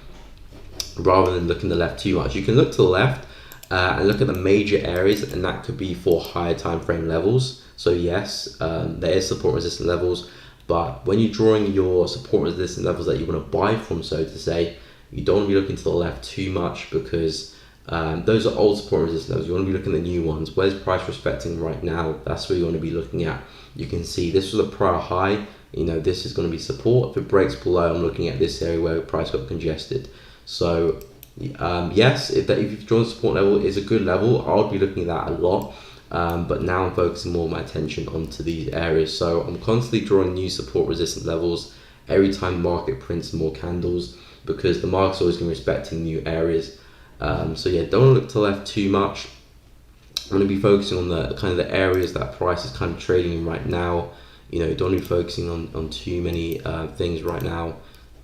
rather than looking to the left too much. You can look to the left and look at the major areas, and that could be for higher time frame levels. So yes, there is support resistance levels, but when you're drawing your support resistance levels that you want to buy from, so to say, You don't want to be looking to the left too much because those are old support and resistance levels. You want to be looking at the new ones. Where's price respecting right now? That's what you want to be looking at. You can see this was a prior high. This is going to be support. If it breaks below, I'm looking at this area where price got congested. So yes, if you've drawn support level is a good level, I would be looking at that a lot. But now I'm focusing more of my attention onto these areas. So I'm constantly drawing new support resistance levels every time the market prints more candles, because the market's always going to be respecting new areas. So yeah, don't look to the left too much. I'm going to be focusing on the kind of the areas that price is kind of trading in right now. Don't be focusing on too many things right now,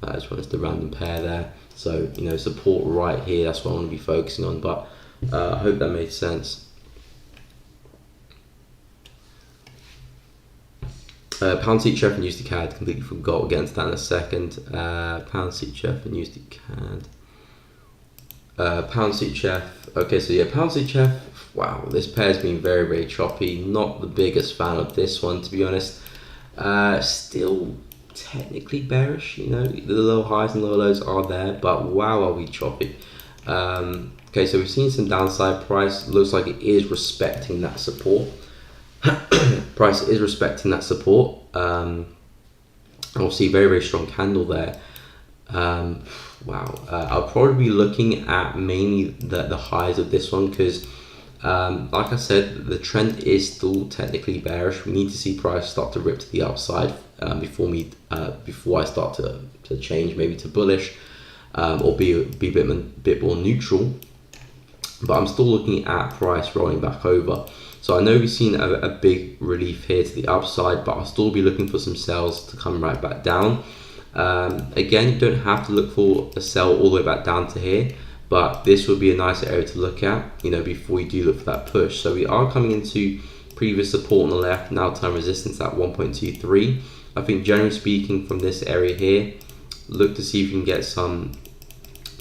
as well as the random pair there. So support right here, that's what I want to be focusing on. But I hope that made sense. Pound CHF and USD CAD, completely forgot. We'll get into that in a second. Pound CHF and USD CAD. Pound CHF. Okay, so yeah, Pound CHF. Wow, this pair's been very, very choppy. Not the biggest fan of this one, to be honest. Still technically bearish. The low highs and low lows are there, but wow, are we choppy. Okay, so we've seen some downside. Price looks like it is respecting that support. Price is respecting that support. I'll see very, very strong candle there. Wow, I'll probably be looking at mainly the highs of this one, because like I said, the trend is still technically bearish. We need to see price start to rip to the upside before I start to change maybe to bullish, or be a bit more neutral. But I'm still looking at price rolling back over. So I know we've seen a big relief here to the upside, but I'll still be looking for some sells to come right back down. Again, you don't have to look for a sell all the way back down to here, but this would be a nice area to look at, before you do look for that push. So we are coming into previous support on the left, now time resistance at 1.23. I think generally speaking, from this area here, look to see if you can get some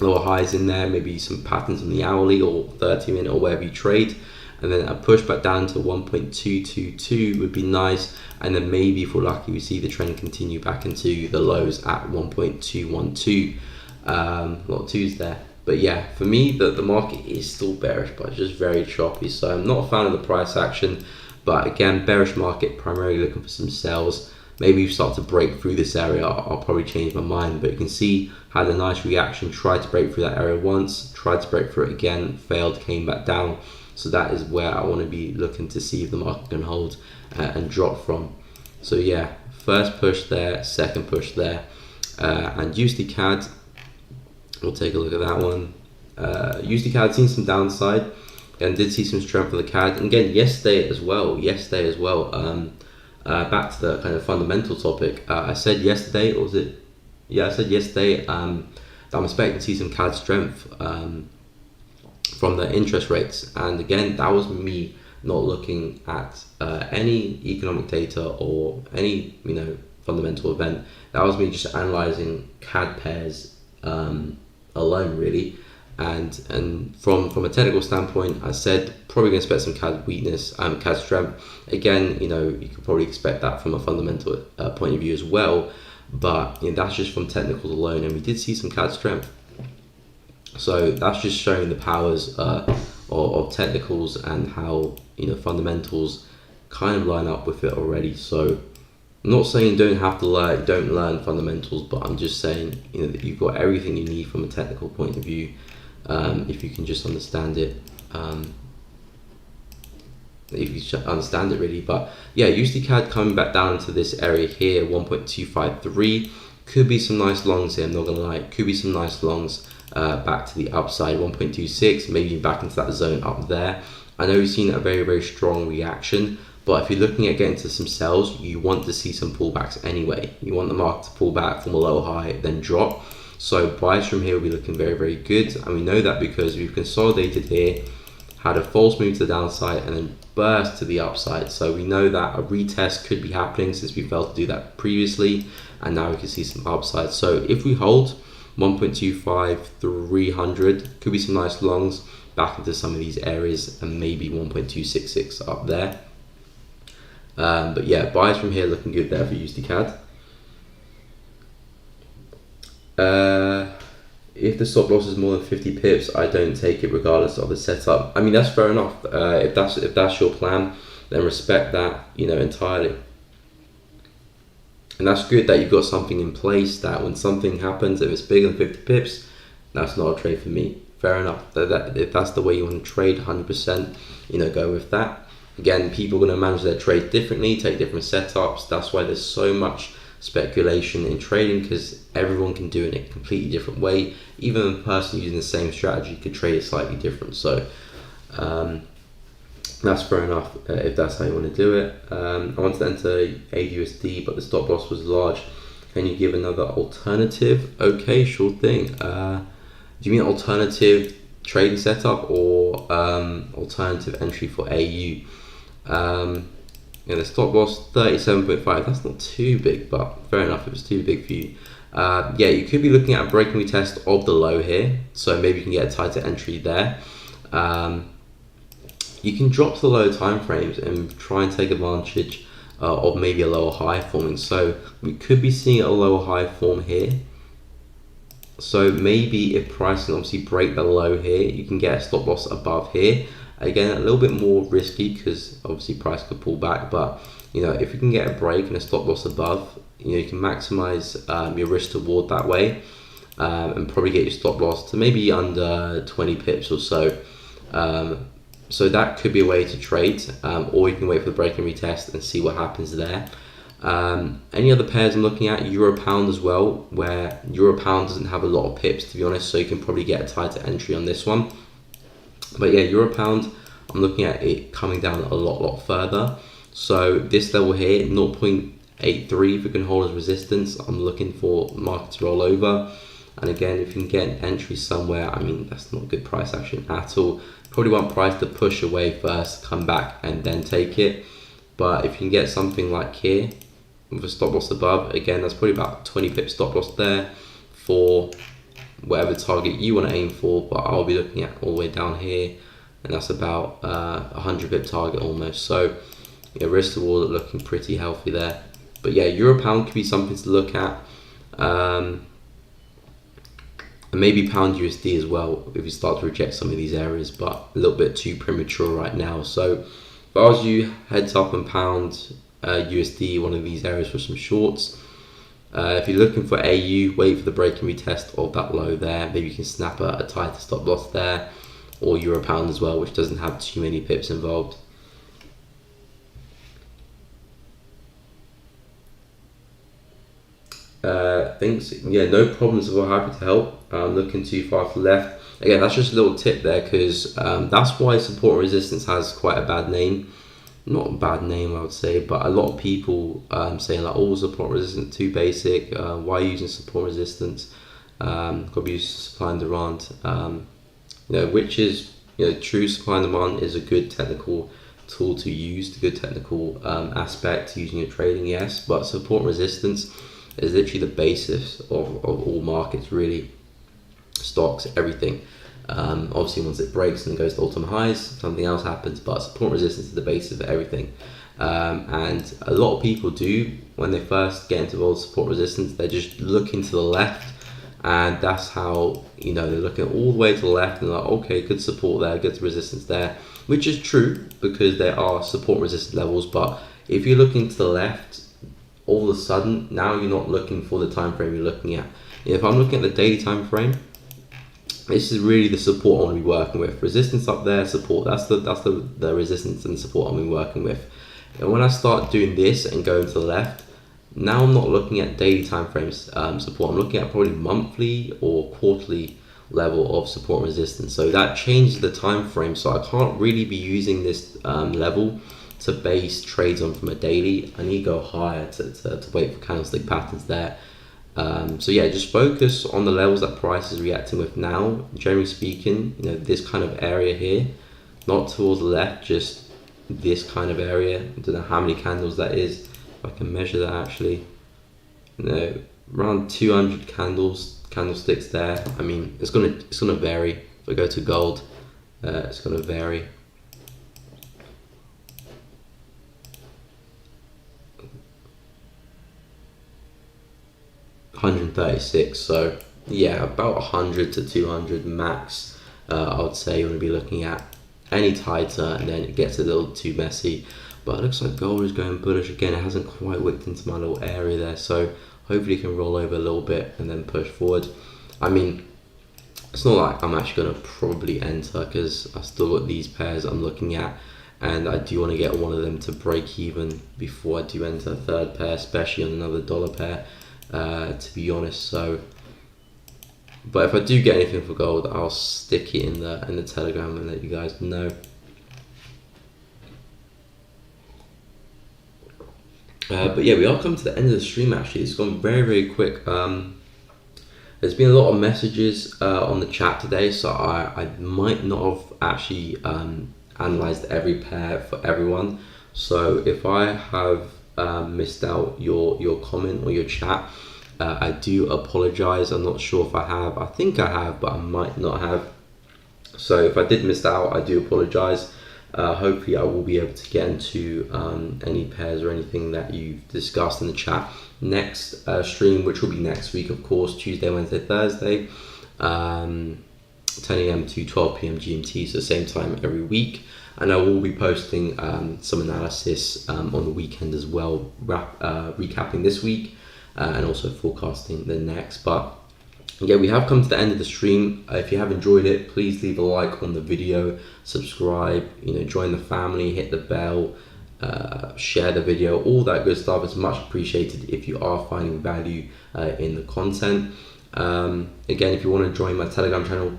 lower highs in there, maybe some patterns in the hourly or 30-minute or wherever you trade, and then a push back down to 1.222 would be nice. And then maybe if we're lucky, we see the trend continue back into the lows at 1.212. A lot of twos there. But yeah, for me, the market is still bearish, but just very choppy. So I'm not a fan of the price action. But again, bearish market, primarily looking for some sells. Maybe you start to break through this area, I'll probably change my mind. But you can see, had a nice reaction, tried to break through that area once, tried to break through it again, failed, came back down. So that is where I want to be looking to see if the market can hold and drop from. So yeah, first push there, second push there. And USD CAD, we'll take a look at that one. USD CAD seen some downside and did see some strength for the CAD. And again, yesterday as well. Back to the kind of fundamental topic. I said yesterday, or was it? Yeah, I said yesterday that I'm expecting to see some CAD strength from the interest rates. And again, that was me not looking at any economic data or any fundamental event. That was me just analyzing CAD pairs alone, really. And from a technical standpoint, I said probably going to expect some CAD weakness, CAD strength. Again, you could probably expect that from a fundamental point of view as well, but that's just from technicals alone, and we did see some CAD strength. So that's just showing the powers of technicals and how fundamentals kind of line up with it already. So I'm not saying don't learn fundamentals, but I'm just saying that you've got everything you need from a technical point of view. If you can just understand it, really. But yeah, USD CAD coming back down to this area here, 1.253. Could be some nice longs here, I'm not gonna lie. Could be some nice longs back to the upside, 1.26, maybe back into that zone up there. I know we've seen a very, very strong reaction, but if you're looking at getting to some sells, you want to see some pullbacks anyway. You want the market to pull back from a low high, then drop. So buys from here will be looking very, very good. And we know that because we've consolidated here, had a false move to the downside and then burst to the upside. So we know that a retest could be happening since we failed to do that previously. And now we can see some upside. So if we hold 1.25, 300, could be some nice longs back into some of these areas, and maybe 1.266 up there. But yeah, buys from here looking good there for USD CAD. If the stop loss is more than 50 pips, I don't take it regardless of the setup. I mean, that's fair enough. If that's your plan, then respect that, entirely. And that's good that you've got something in place that when something happens, if it's bigger than 50 pips, that's not a trade for me. Fair enough. If that's the way you want to trade, 100%, go with that. Again, people are going to manage their trade differently, take different setups. That's why there's so much speculation in trading, because everyone can do it in a completely different way. Even a person using the same strategy could trade it slightly different. So that's fair enough if that's how you want to do it. I wanted to enter AUSD, but the stop loss was large. Can you give another alternative? Okay, sure thing. Do you mean alternative trading setup or alternative entry for AU? The stop loss 37.5. That's not too big, but fair enough. It was too big for you. You could be looking at a break and retest of the low here, so maybe you can get a tighter entry there. You can drop to the lower time frames and try and take advantage of maybe a lower high forming. So we could be seeing a lower high form here. So maybe if price can obviously break the low here, you can get a stop loss above here. Again, a little bit more risky because obviously price could pull back, but if you can get a break and a stop loss above, you can maximize your risk reward that way, and probably get your stop loss to maybe under 20 pips or so. So that could be a way to trade, or you can wait for the break and retest and see what happens there. Any other pairs I'm looking at, Euro Pound as well, where Euro Pound doesn't have a lot of pips, to be honest, so you can probably get a tighter entry on this one. But yeah, Euro Pound, I'm looking at it coming down a lot further. So this level here, 0.83, if we can hold as resistance, I'm looking for market to roll over. And again, if you can get an entry somewhere, I mean, that's not good price action at all. Probably want price to push away first, come back and then take it. But if you can get something like here with a stop loss above, again, that's probably about 20 pip stop loss there for whatever target you want to aim for. But I'll be looking at all the way down here, and that's about 100 pip target almost. So yeah, risk reward looking pretty healthy there. But yeah, Euro Pound could be something to look at. And maybe Pound USD as well if you start to reject some of these areas, but a little bit too premature right now. So if I was you, heads up and Pound USD, one of these areas for some shorts. If you're looking for AU, wait for the break and retest of that low there. Maybe you can snap a tighter stop loss there, or Euro Pound as well, which doesn't have too many pips involved. Thanks. Yeah, no problems. We're happy to help. Looking too far to the left. Again, that's just a little tip there, because that's why support and resistance has quite a bad name. Not a bad name, I would say, but a lot of people saying like, oh, support resistance too basic. Why are you using support resistance? Got to be used supply and demand. Which is true. Supply and demand is a good technical tool to use, the good technical aspect to using your trading, yes. But support and resistance is literally the basis of all markets, really. Stocks, everything. Obviously once it breaks and goes to all-time highs, something else happens, but support resistance is the basis of everything. And a lot of people do, when they first get into all support resistance, they're just looking to the left, and that's how they're looking all the way to the left and they're like, okay, good support there, good resistance there, which is true because there are support resistance levels. But if you're looking to the left, all of a sudden now you're not looking for the time frame you're looking at. If I'm looking at the daily time frame, this is really the support I want to be working with. Resistance up there, support, that's the resistance and support I'm going to be working with. And when I start doing this and going to the left, now I'm not looking at daily time frames support. I'm looking at probably monthly or quarterly level of support and resistance. So that changes the time frame. So I can't really be using this level to base trades on from a daily. I need to go higher to wait for candlestick patterns there. So yeah, just focus on the levels that price is reacting with now. Generally speaking, this kind of area here, not towards the left, just this kind of area. I don't know how many candles that is. If I can measure that actually, around 200 candlesticks there. I mean, it's gonna vary. If I go to gold, it's gonna vary. $136, so yeah, about 100 to 200 max. I would say you want to be looking at. Any tighter, and then it gets a little too messy. But it looks like gold is going bullish again. It hasn't quite wicked into my little area there, so hopefully it can roll over a little bit and then push forward. I mean, it's not like I'm actually going to probably enter, because I still got these pairs I'm looking at, and I do want to get one of them to break even before I do enter a third pair, especially on another dollar pair, to be honest. So, but if I do get anything for gold, I'll stick it in the Telegram and let you guys know. But yeah, we are coming to the end of the stream. Actually, it's gone very, very quick. There's been a lot of messages on the chat today, so I might not have actually analyzed every pair for everyone. So if I have missed out your comment or your chat, I do apologize. I'm not sure if I have. I think I have, but I might not have. So if I did miss out, I do apologize. Hopefully I will be able to get into any pairs or anything that you've discussed in the chat next stream, which will be next week, of course, Tuesday, Wednesday, Thursday, 10 a.m. to 12 p.m. GMT, so same time every week. And I will be posting some analysis on the weekend as well, recapping this week and also forecasting the next. But yeah, we have come to the end of the stream. If you have enjoyed it, please leave a like on the video, subscribe, join the family, hit the bell, share the video, all that good stuff is much appreciated if you are finding value in the content. Again, if you want to join my Telegram channel,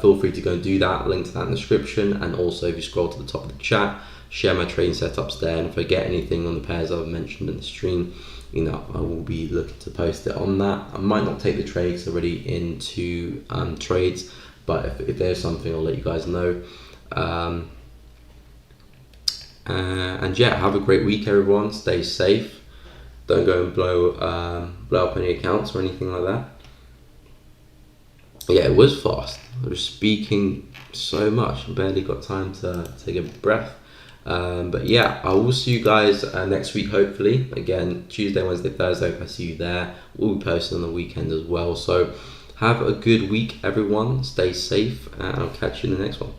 feel free to go and do that. Link to that in the description. And also, if you scroll to the top of the chat, share my trading setups there. And if I get anything on the pairs I've mentioned in the stream, I will be looking to post it on that. I might not take the trades already into trades, but if there's something, I'll let you guys know. And yeah, have a great week, everyone. Stay safe. Don't go and blow up any accounts or anything like that. Yeah, it was fast. I was speaking so much, I barely got time to take a breath. But yeah, I will see you guys next week, hopefully. Again, Tuesday, Wednesday, Thursday, if I see you there. We'll be posting on the weekend as well. So have a good week, everyone. Stay safe, and I'll catch you in the next one.